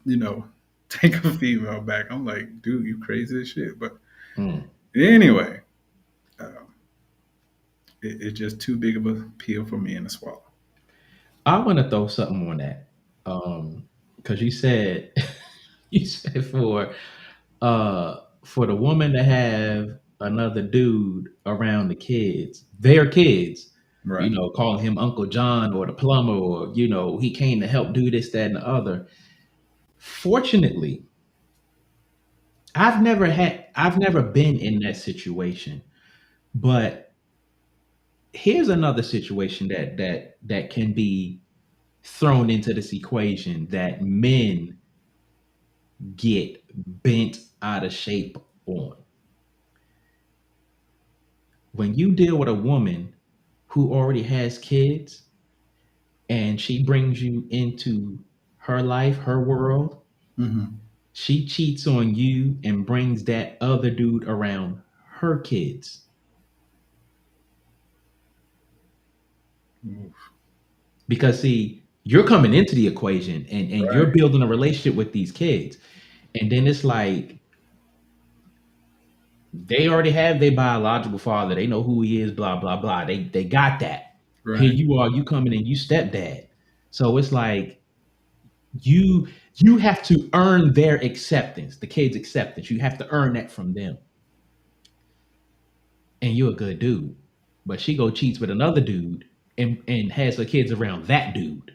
you know, take a female back. I'm like, dude, you crazy as shit. But Mm. anyway, it's just too big of a pill for men to swallow. I want to throw something on that, because you said you said for the woman to have another dude around the kids, their kids, Right. calling him Uncle John or the plumber, or he came to help do this, that, and the other. Fortunately, I've never been in that situation, but here's another situation that can be thrown into this equation that men get bent out of shape on. When you deal with a woman who already has kids and she brings you into her life, her world, Mm-hmm. she cheats on you and brings that other dude around her kids. Because see, you're coming into the equation and you're Right. building a relationship with these kids. And then it's like they already have their biological father. They know who he is, blah, blah, blah. They got that. Here Right. you are, you coming in, you stepdad. So it's like you have to earn their acceptance, the kids' acceptance. You have to earn that from them. And you're a good dude. But she go cheats with another dude and has her kids around that dude.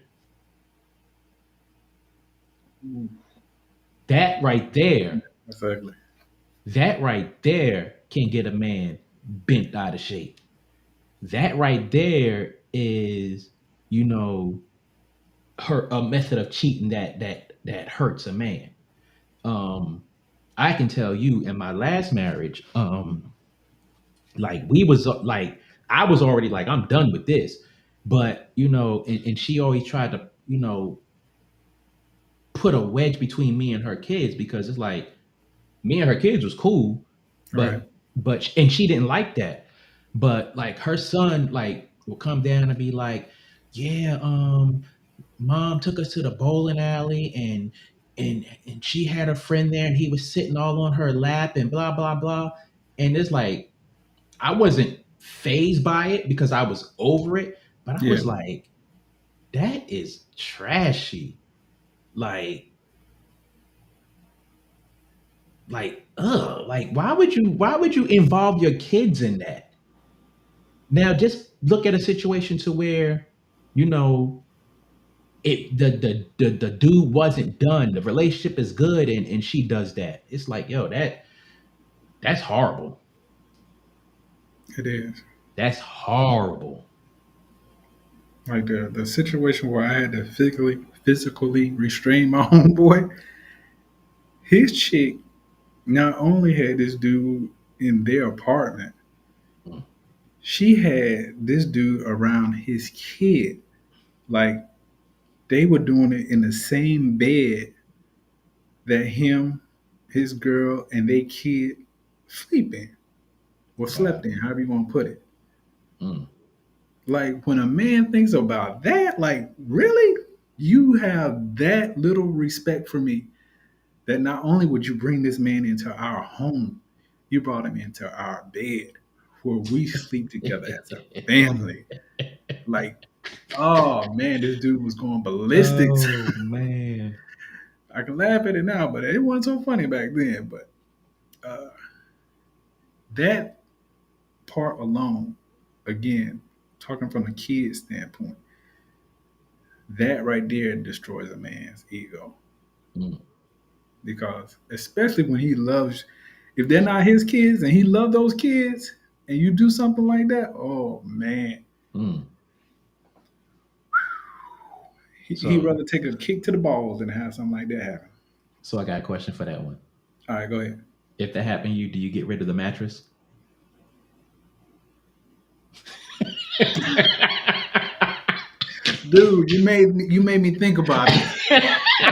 That right there, Exactly. that right there can get a man bent out of shape. That right there is, you know, her a method of cheating that hurts a man. Um, I can tell you in my last marriage, like we was like I was already like I'm done with this, but you know, and she always tried to, you know, put a wedge between me and her kids because it's like me and her kids was cool, Right. but and she didn't like that. But like her son like will come down and be like, yeah, mom took us to the bowling alley and she had a friend there and he was sitting all on her lap and blah blah blah. And it's like I wasn't phased by it because I was over it, but I Yeah. was like, that is trashy. Like like why would you involve your kids in that? Now just look at a situation to where, you know, the dude wasn't done, the relationship is good and she does that. It's like, yo, that's horrible. It is. That's horrible. Like the situation where I had to physically restrain my homeboy. His chick not only had this dude in their apartment, Mm. she had this dude around his kid. Like they were doing it in the same bed that him, his girl, and they kid sleep in or Wow. slept in, however you want to put it. Mm. Like when a man thinks about that, like really, you have that little respect for me that not only would you bring this man into our home, you brought him into our bed where we sleep together as a family. Like, oh man, this dude was going ballistics. Oh man. I can laugh at it now, but it wasn't so funny back then. But uh, that part alone, again, talking from a kid standpoint, that right there destroys a man's ego. Mm. Because especially when he loves, if they're not his kids and he loves those kids, and you do something like that, oh man, Mm. he'd So rather take a kick to the balls than have something like that happen. so I got a question for that one. All right, go ahead. If that happened to you, do you get rid of the mattress? Dude, you made me think about it.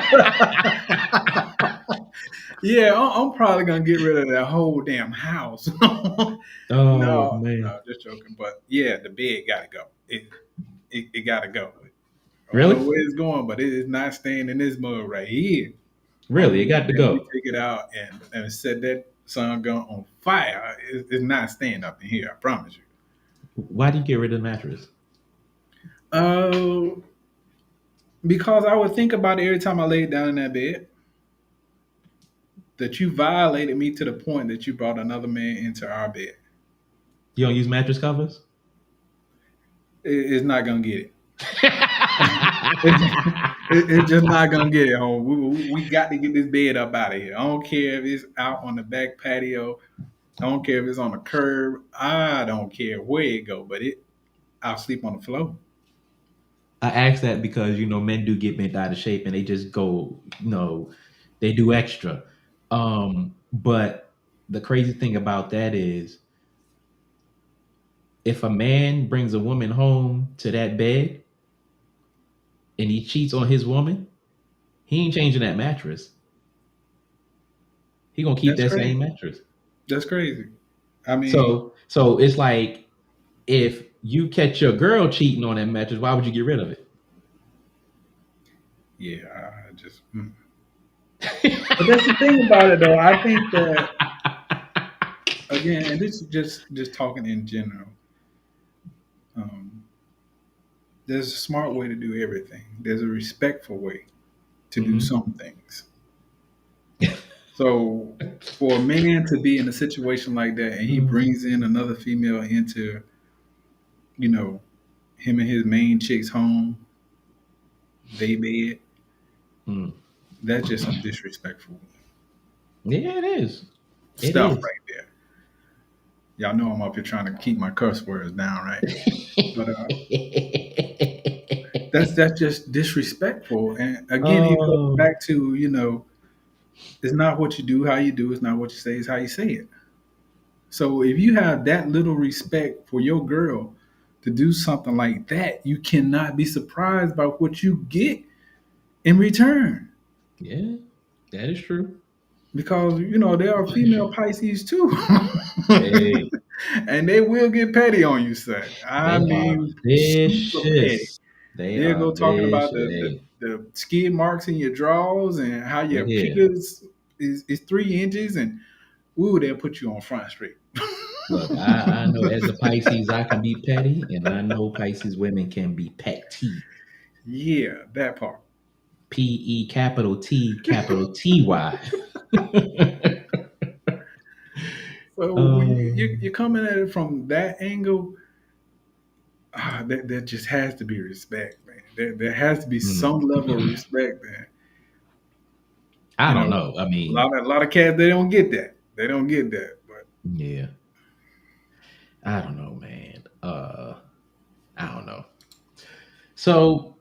Yeah, I'm probably gonna get rid of that whole damn house. No, Oh man. no, just joking. But yeah, the bed gotta go. It gotta go. I don't know Really? where it's going, but it is not staying in this mug right here. Really? It got to And we go. take it out and set that sun gun on fire. It's not staying up in here. I promise you. Why do you get rid of the mattress? Uh, because I would think about it every time I laid down in that bed that you violated me to the point that you brought another man into our bed. You don't use mattress covers? It's not gonna get it. It's just not gonna get it home. We got to get this bed up out of here. I don't care if it's out on the back patio. I don't care if it's on the curb. I don't care where it go, but I'll sleep on the floor. I ask that because you know men do get bent out of shape and they just go, you know, they do extra. But the crazy thing about that is if a man brings a woman home to that bed and he cheats on his woman, he ain't changing that mattress. He gonna keep That's that crazy. same mattress. That's crazy. I mean, So it's like if you catch your girl cheating on that mattress, why would you get rid of it? yeah, I just. But that's the thing about it, though. I think that again, and this is just talking in general. Um, there's a smart way to do everything. There's a respectful way to do Hmm. some things. So for a man to be in a situation like that and he brings in another female into, you know, him and his main chick's home, they bed, Mm. that's just some disrespectful Yeah, it is. It stuff is. right there. Y'all know I'm up here trying to keep my curse words down, right? But that's just disrespectful. And again, it goes Oh, back to it's not what you do, how you do. It's not what you say, it's how you say it. So if you have that little respect for your girl to do something like that, you cannot be surprised by what you get in return. yeah, that is true. Because there are female Pisces too. Hey, And they will get petty on you, son. I they are mean, super petty. vicious. They They'll are go talking vicious. about Hey, the skid marks in your drawers and how look your here. penis is 3 inches, and ooh, they'll put you on Front Street. Look, I know as a Pisces I can be petty, and I know Pisces women can be petty. Yeah, that part. PE capital T capital TY. So when you're coming at it from that angle, there just has to be respect, man. There has to be some mm, level of respect, man. I You don't know, know. I a mean, lot of cats, they don't get that. They don't get that. But yeah, I don't know, man. I don't know. So,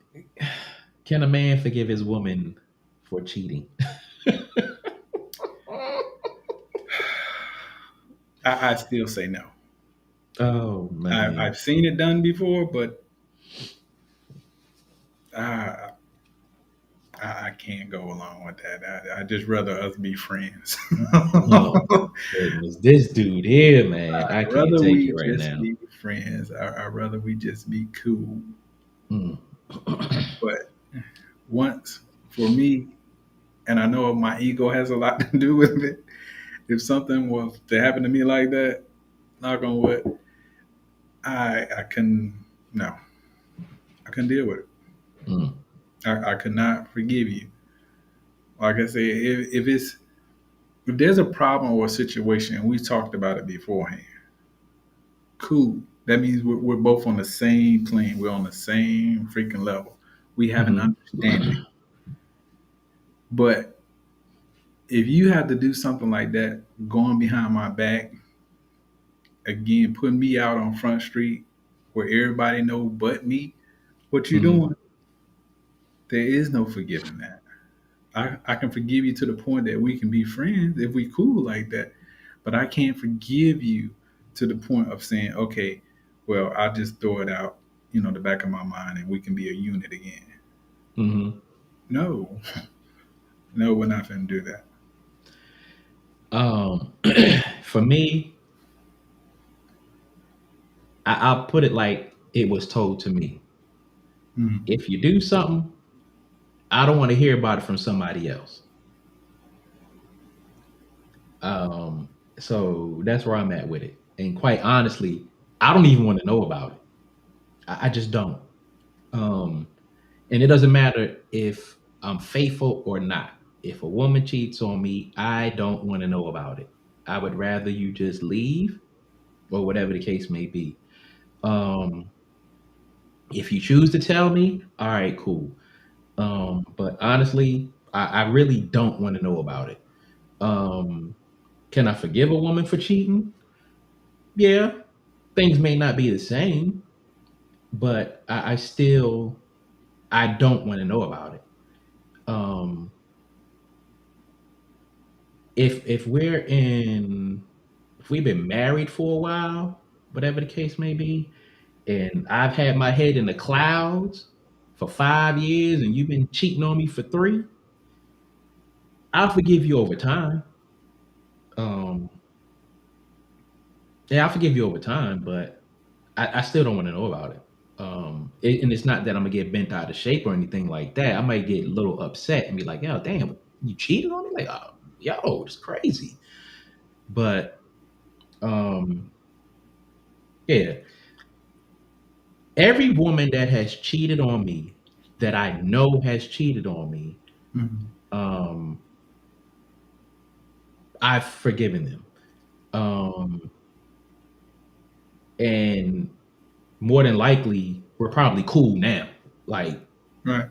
can a man forgive his woman for cheating? I still say no. Oh man. I've seen it done before, but I, I can't go along with that. I just rather us be friends. Oh my goodness. This dude here, man. I I'd can't rather take we it right just now. be friends. I'd rather we just be cool. Mm. But once, for me, and I know my ego has a lot to do with it, if something was to happen to me like that, knock on wood, I can no, I couldn't deal with it. Mm. I could not forgive you. Like I said, if there's a problem or a situation, and we talked about it beforehand, cool. That means we're both on the same plane. We're on the same freaking level. We have an Hmm. understanding. But if you have to do something like that, going behind my back, again, putting me out on Front Street where everybody know but me, what you Hmm. doing, there is no forgiving that. I can forgive you to the point that we can be friends if we cool like that. But I can't forgive you to the point of saying, okay, well, I'll just throw it out, the back of my mind and we can be a unit again. Hmm. No, no, we're not going to do that. Um, for me, I'll put it like it was told to me. Mhm. If you do something, I don't want to hear about it from somebody else. Um, so that's where I'm at with it. And quite honestly, I don't even want to know about it. I just don't. Um, and it doesn't matter if I'm faithful or not. If a woman cheats on me, I don't want to know about it. I would rather you just leave or whatever the case may be. Um, if you choose to tell me, all right, cool. But honestly, I really don't want to know about it. Um, can I forgive a woman for cheating? Yeah, things may not be the same, but I still I don't want to know about it. Um, if we're in if we've been married for a while, whatever the case may be, and I've had my head in the clouds for 5 years and you've been cheating on me for three, I'll forgive you over time. Um, yeah, I'll forgive you over time, but I still don't want to know about it. And it's not that I'm gonna get bent out of shape or anything like that. I might get a little upset and be like, "Yo, damn, you cheated on me!" Like, oh, yo, it's crazy. But yeah, every woman that has cheated on me, that I know has cheated on me, Mhm. um, I've forgiven them. Um, and more than likely, we're probably cool now. Like Right.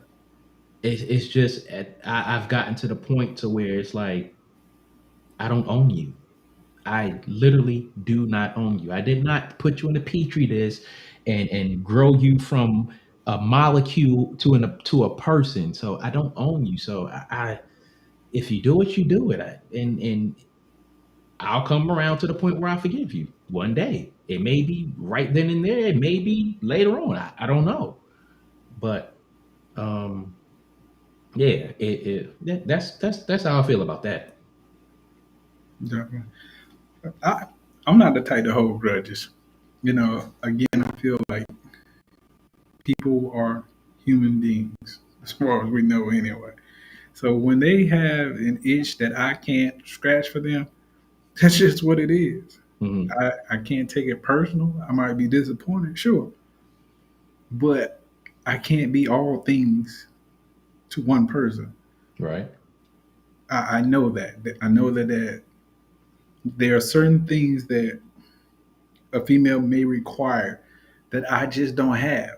it's just I've gotten to the point to where it's like I don't own you. I literally do not own you. I did not put you in a petri dish and grow you from a molecule to a person. So I don't own you. So I if you do it, you do it. And I'll come around to the point where I forgive you one day. It may be right then and there. It may be later on. I don't know. But um, yeah, that's how I feel about that. Definitely. I, I'm not the type to hold grudges. Again, I feel like people are human beings, as far as we know anyway. So when they have an itch that I can't scratch for them, that's just what it is. Hmm. I can't take it personal. I might be disappointed, sure, but I can't be all things to one person. Right. I know that. I know that there are certain things that a female may require that I just don't have,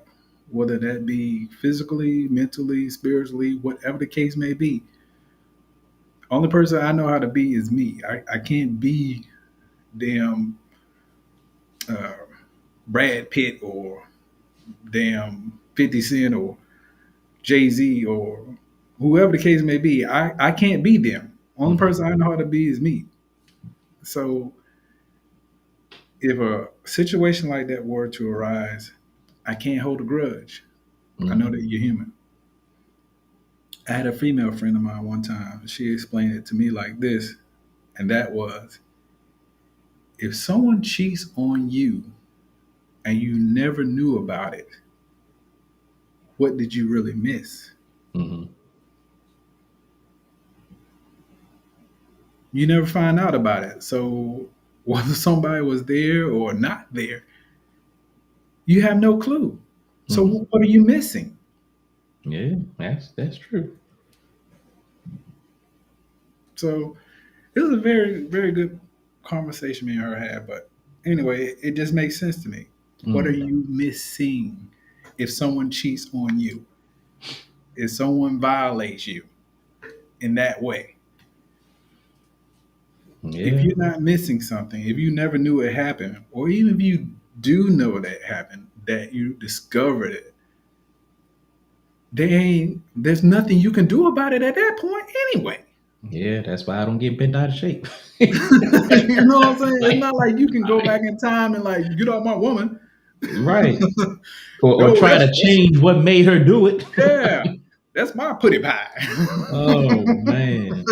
whether that be physically, mentally, spiritually, whatever the case may be. Only person I know how to be is me. I can't be damn uh, Brad Pitt or damn 50 Cent or Jay Z or whoever the case may be. I can't be them. Only Hmm. person I know how to be is me. So if a situation like that were to arise, I can't hold a grudge. I know Hmm. that you're human. I had a female friend of mine one time. She explained it to me like this, and that was if someone cheats on you and you never knew about it, what did you really miss? Hmm. You never find out about it. So whether somebody was there or not there, you have no clue. So Hmm. what are you missing? Yeah, that's true. So it was a very, very good conversation me and her had. But anyway, it just makes sense to me. What are Mm. you missing if someone cheats on you? If someone violates you in that way? If Yeah. you're not missing something, if you never knew it happened, or even if you do know that happened, that you discovered it, there's nothing you can do about it at that point anyway. Yeah, that's why I don't get bent out of shape. You know what I'm saying? It's Like, not like you can go back in time and like get off my woman. right. Or No, try to that's change what made her do it. yeah, that's my putty pie. Oh man.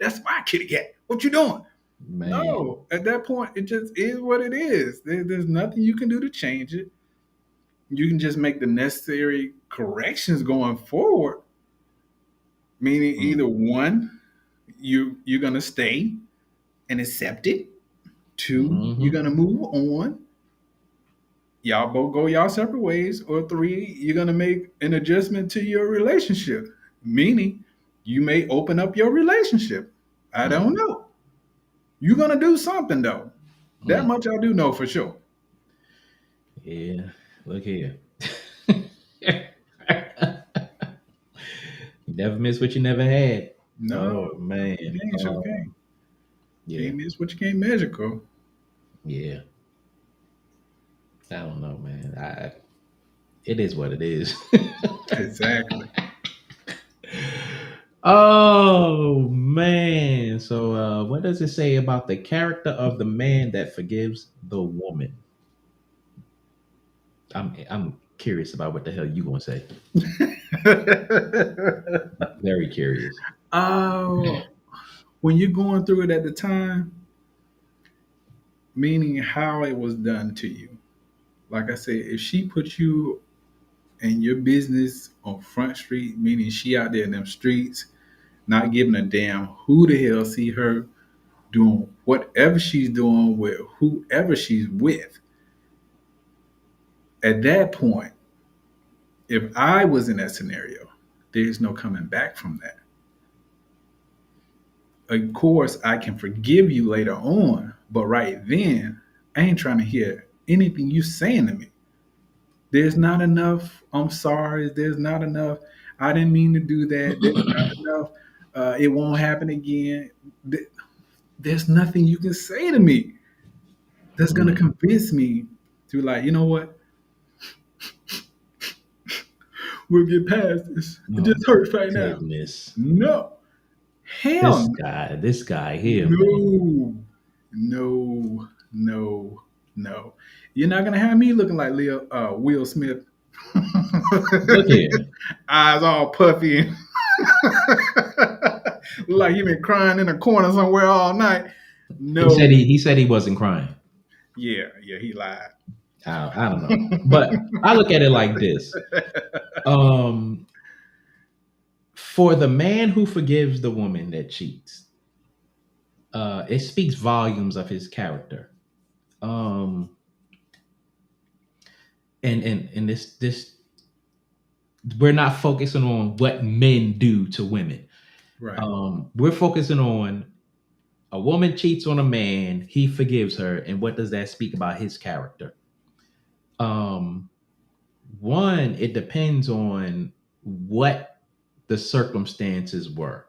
That's my kitty cat. What you doing? Man. No, at that point, it just is what it is. There's nothing you can do to change it. You can just make the necessary corrections going forward. Meaning, either Mm. one, you're gonna stay and accept it. Two, you're Hmm. gonna move on. Y'all both go y'all separate ways. Or three, you're gonna make an adjustment to your relationship. Meaning, you may open up your relationship. I don't Mm. know. You're gonna do something though. That Mm. much I do know for sure. Yeah. Look here. You never miss what you never had. No, Oh no, man. you can't, sure can't. Yeah. Can't miss what you can't measure, Cole. Yeah. I don't know, man. It is what it is. Exactly. Oh man. So what does it say about the character of the man that forgives the woman? I'm curious about what the hell you gonna say. Very curious. Oh, when you're going through it at the time, meaning how it was done to you. Like I said, if she put you and your business on Front Street, meaning she out there in them streets, not giving a damn who the hell see her doing whatever she's doing with whoever she's with. At that point, if I was in that scenario, there's no coming back from that. Of course, I can forgive you later on, but right then, I ain't trying to hear anything you saying to me. There's not enough. I'm sorry. There's not enough. I didn't mean to do that. There's not enough. It won't happen again. there's nothing you can say to me that's gonna convince me to like, you know what? We'll get past this. It Oh just my hurts right now. goodness. No. Hell no. This guy here, man. No. No. No. No. You're not gonna have me looking like Will Smith. Look here. Eyes all puffy and like you been crying in a corner somewhere all night. No. He said he wasn't crying. Yeah, he lied. I don't know. But I look at it like this. For the man who forgives the woman that cheats, it speaks volumes of his character. And this we're not focusing on what men do to women. Right. We're focusing on a woman cheats on a man, he forgives her, and what does that speak about his character? One, it depends on what the circumstances were.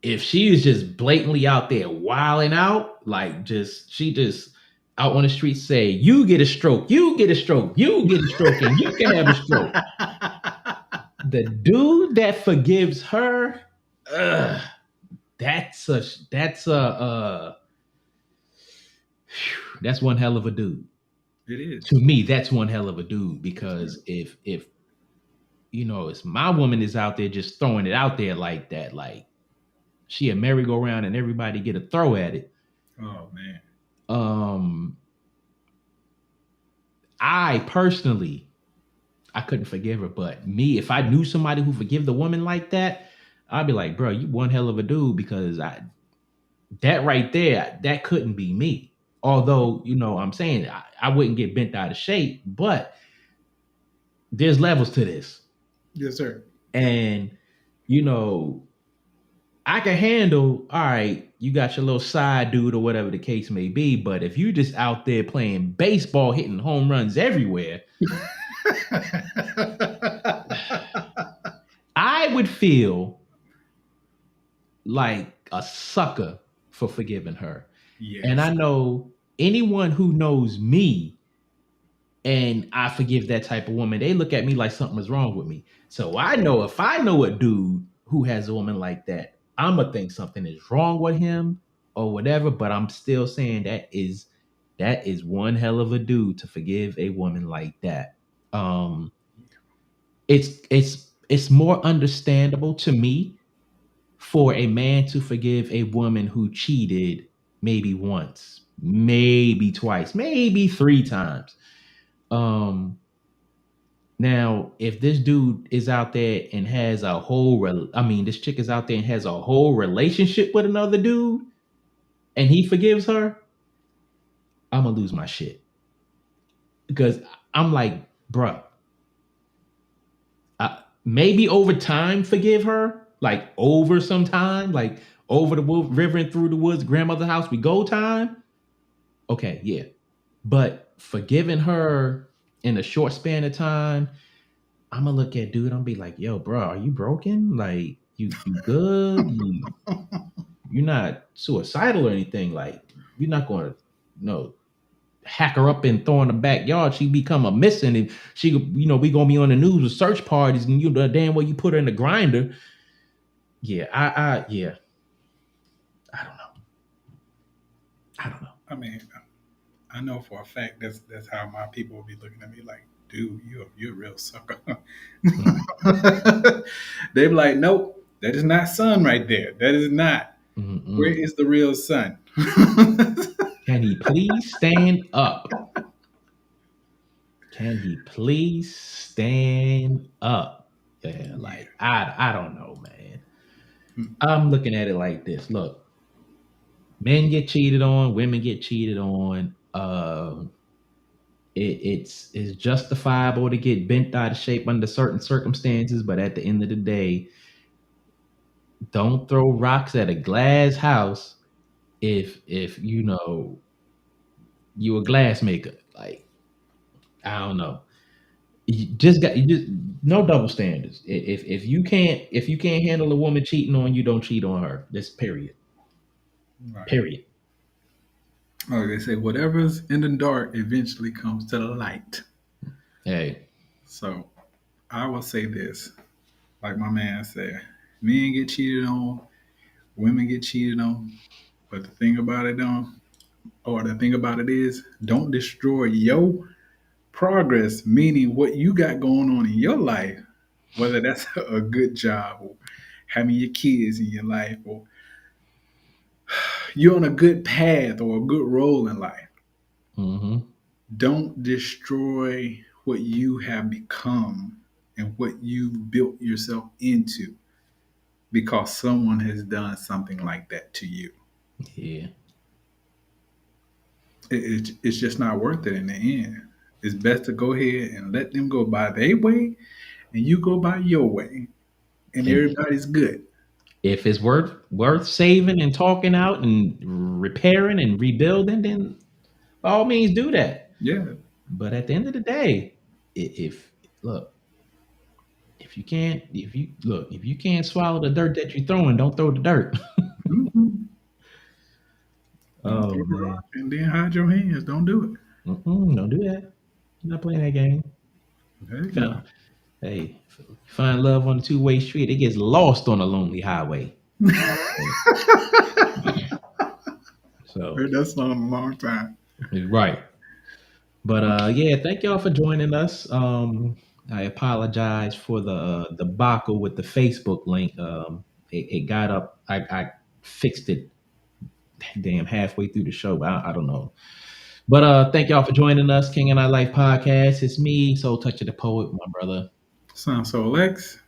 If she is just blatantly out there wilding out, like she just out on the street say, you get a stroke, you get a stroke, you get a stroke, and you can have a stroke. The dude that forgives her, that's one hell of a dude. It is. To me, that's one hell of a dude, because if it's my woman is out there just throwing it out there like that, like she a merry-go-round and everybody get a throw at it. Oh man. I personally, I couldn't forgive her, but me, if I knew somebody who forgive the woman like that, I'd be like, bro, you one hell of a dude, because that right there, that couldn't be me. Although, I'm saying I wouldn't get bent out of shape, but there's levels to this. Yes, sir. And, I can handle, all right, you got your little side dude or whatever the case may be, but if you just out there playing baseball, hitting home runs everywhere, I would feel like a sucker for forgiving her. Yes. And I know anyone who knows me and I forgive that type of woman, they look at me like something is wrong with me. So I know if I know a dude who has a woman like that, I'm going to think something is wrong with him or whatever, but I'm still saying that is one hell of a dude to forgive a woman like that. It's more understandable to me for a man to forgive a woman who cheated maybe once, maybe twice, maybe 3 times. Now, if this dude is out there and has this chick is out there and has a whole relationship with another dude and he forgives her, I'm gonna lose my shit. Because I'm like, bruh, maybe over time forgive her, like over some time, like over the river and through the woods, grandmother's house we go time. Okay, yeah. But forgiving her in a short span of time, I'm gonna look at dude, I'm be like, yo, bro, are you broken? Like, you good? You're not suicidal or anything. Like, you're not gonna hack her up and throw in the backyard. She become a missing, and she, we gonna be on the news with search parties, and the damn well you put her in the grinder. Yeah, I don't know. I mean, I know for a fact that's how my people will be looking at me like, dude, you're a real sucker. They be like, nope, that is not son right there. That is not. Mm-mm. Where is the real son? Can he please stand up? Can he please stand up? Yeah, like I don't know, man. I'm looking at it like this. Look, men get cheated on, women get cheated on. It's justifiable to get bent out of shape under certain circumstances, but at the end of the day, don't throw rocks at a glass house if you a glass maker. Like, I don't know. You just No double standards. If you can't handle a woman cheating on you, don't cheat on her. This period. Right. Period. Oh, they say whatever's in the dark eventually comes to the light. Hey. So I will say this, like my man said, men get cheated on, women get cheated on. But the thing about it, the thing about it is, don't destroy your progress, meaning what you got going on in your life, whether that's a good job or having your kids in your life or you're on a good path or a good role in life. Mm-hmm. Don't destroy what you have become and what you've built yourself into because someone has done something like that to you. Yeah. It's just not worth it in the end. It's best to go ahead and let them go by their way and you go by your way and And everybody's good. if it's worth saving and talking out and repairing and rebuilding, then by all means do that. Yeah. But at the end of the day, if look, if you can't swallow the dirt that you're throwing, don't throw the dirt. Mhm. Don't Oh throw the man. rock and then hide your hands. Don't do it. Don't do that. You're not playing that game. Heck no. Found- Hey, find love on a two-way street. It gets lost on a lonely highway. So Heard that song in a long time. right. But yeah, thank y'all for joining us. I apologize for the debacle with the Facebook link. It got up. I fixed it damn halfway through the show. I don't know. But thank y'all for joining us, King and I Life podcast. It's me, Soul Touch of the Poet, my brother. Sounds so Lex.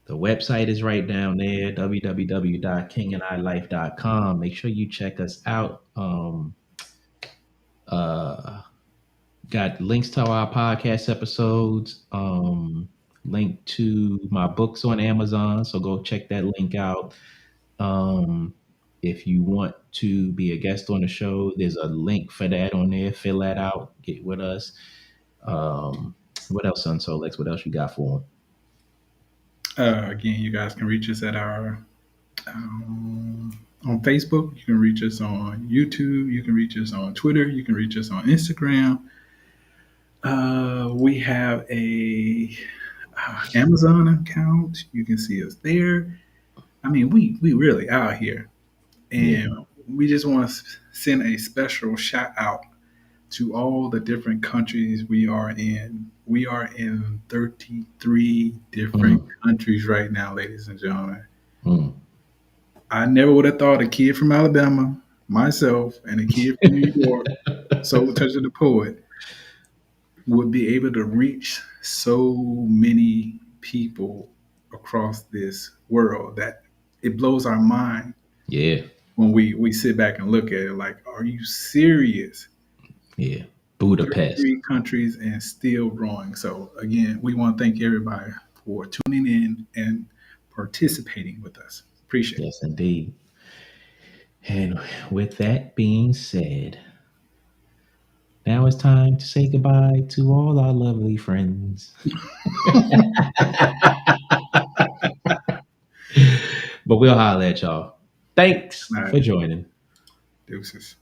The website is right down there, www.KingAndEyeLife.com. Make sure you check us out. Uh, got links to our podcast episodes, link to my books on Amazon. So go check that link out. Um, if you want to be a guest on the show, there's a link for that on there. Fill that out. Get with us. What else on Solex? What else you got for them? Again, you guys can reach us at our on Facebook. You can reach us on YouTube. You can reach us on Twitter. You can reach us on Instagram. We have a Amazon account. You can see us there. I mean, we really out here, Yeah. and we just want to send a special shout out to all the different countries we are in. We are in 33 different Mm, countries right now, ladies and gentlemen. mm. I never would have thought a kid from Alabama, myself, and a kid from New York, Soul Touch of the Poet, would be able to reach so many people across this world that it blows our mind Yeah. when we sit back and look at it like, are you serious? Yeah. Budapest. 33 countries and still growing. So again, we want to thank everybody for tuning in and participating with us. Appreciate it. Yes, indeed. And with that being said, now it's time to say goodbye to all our lovely friends. But we'll holler at y'all. Thanks All right. for joining. Deuces.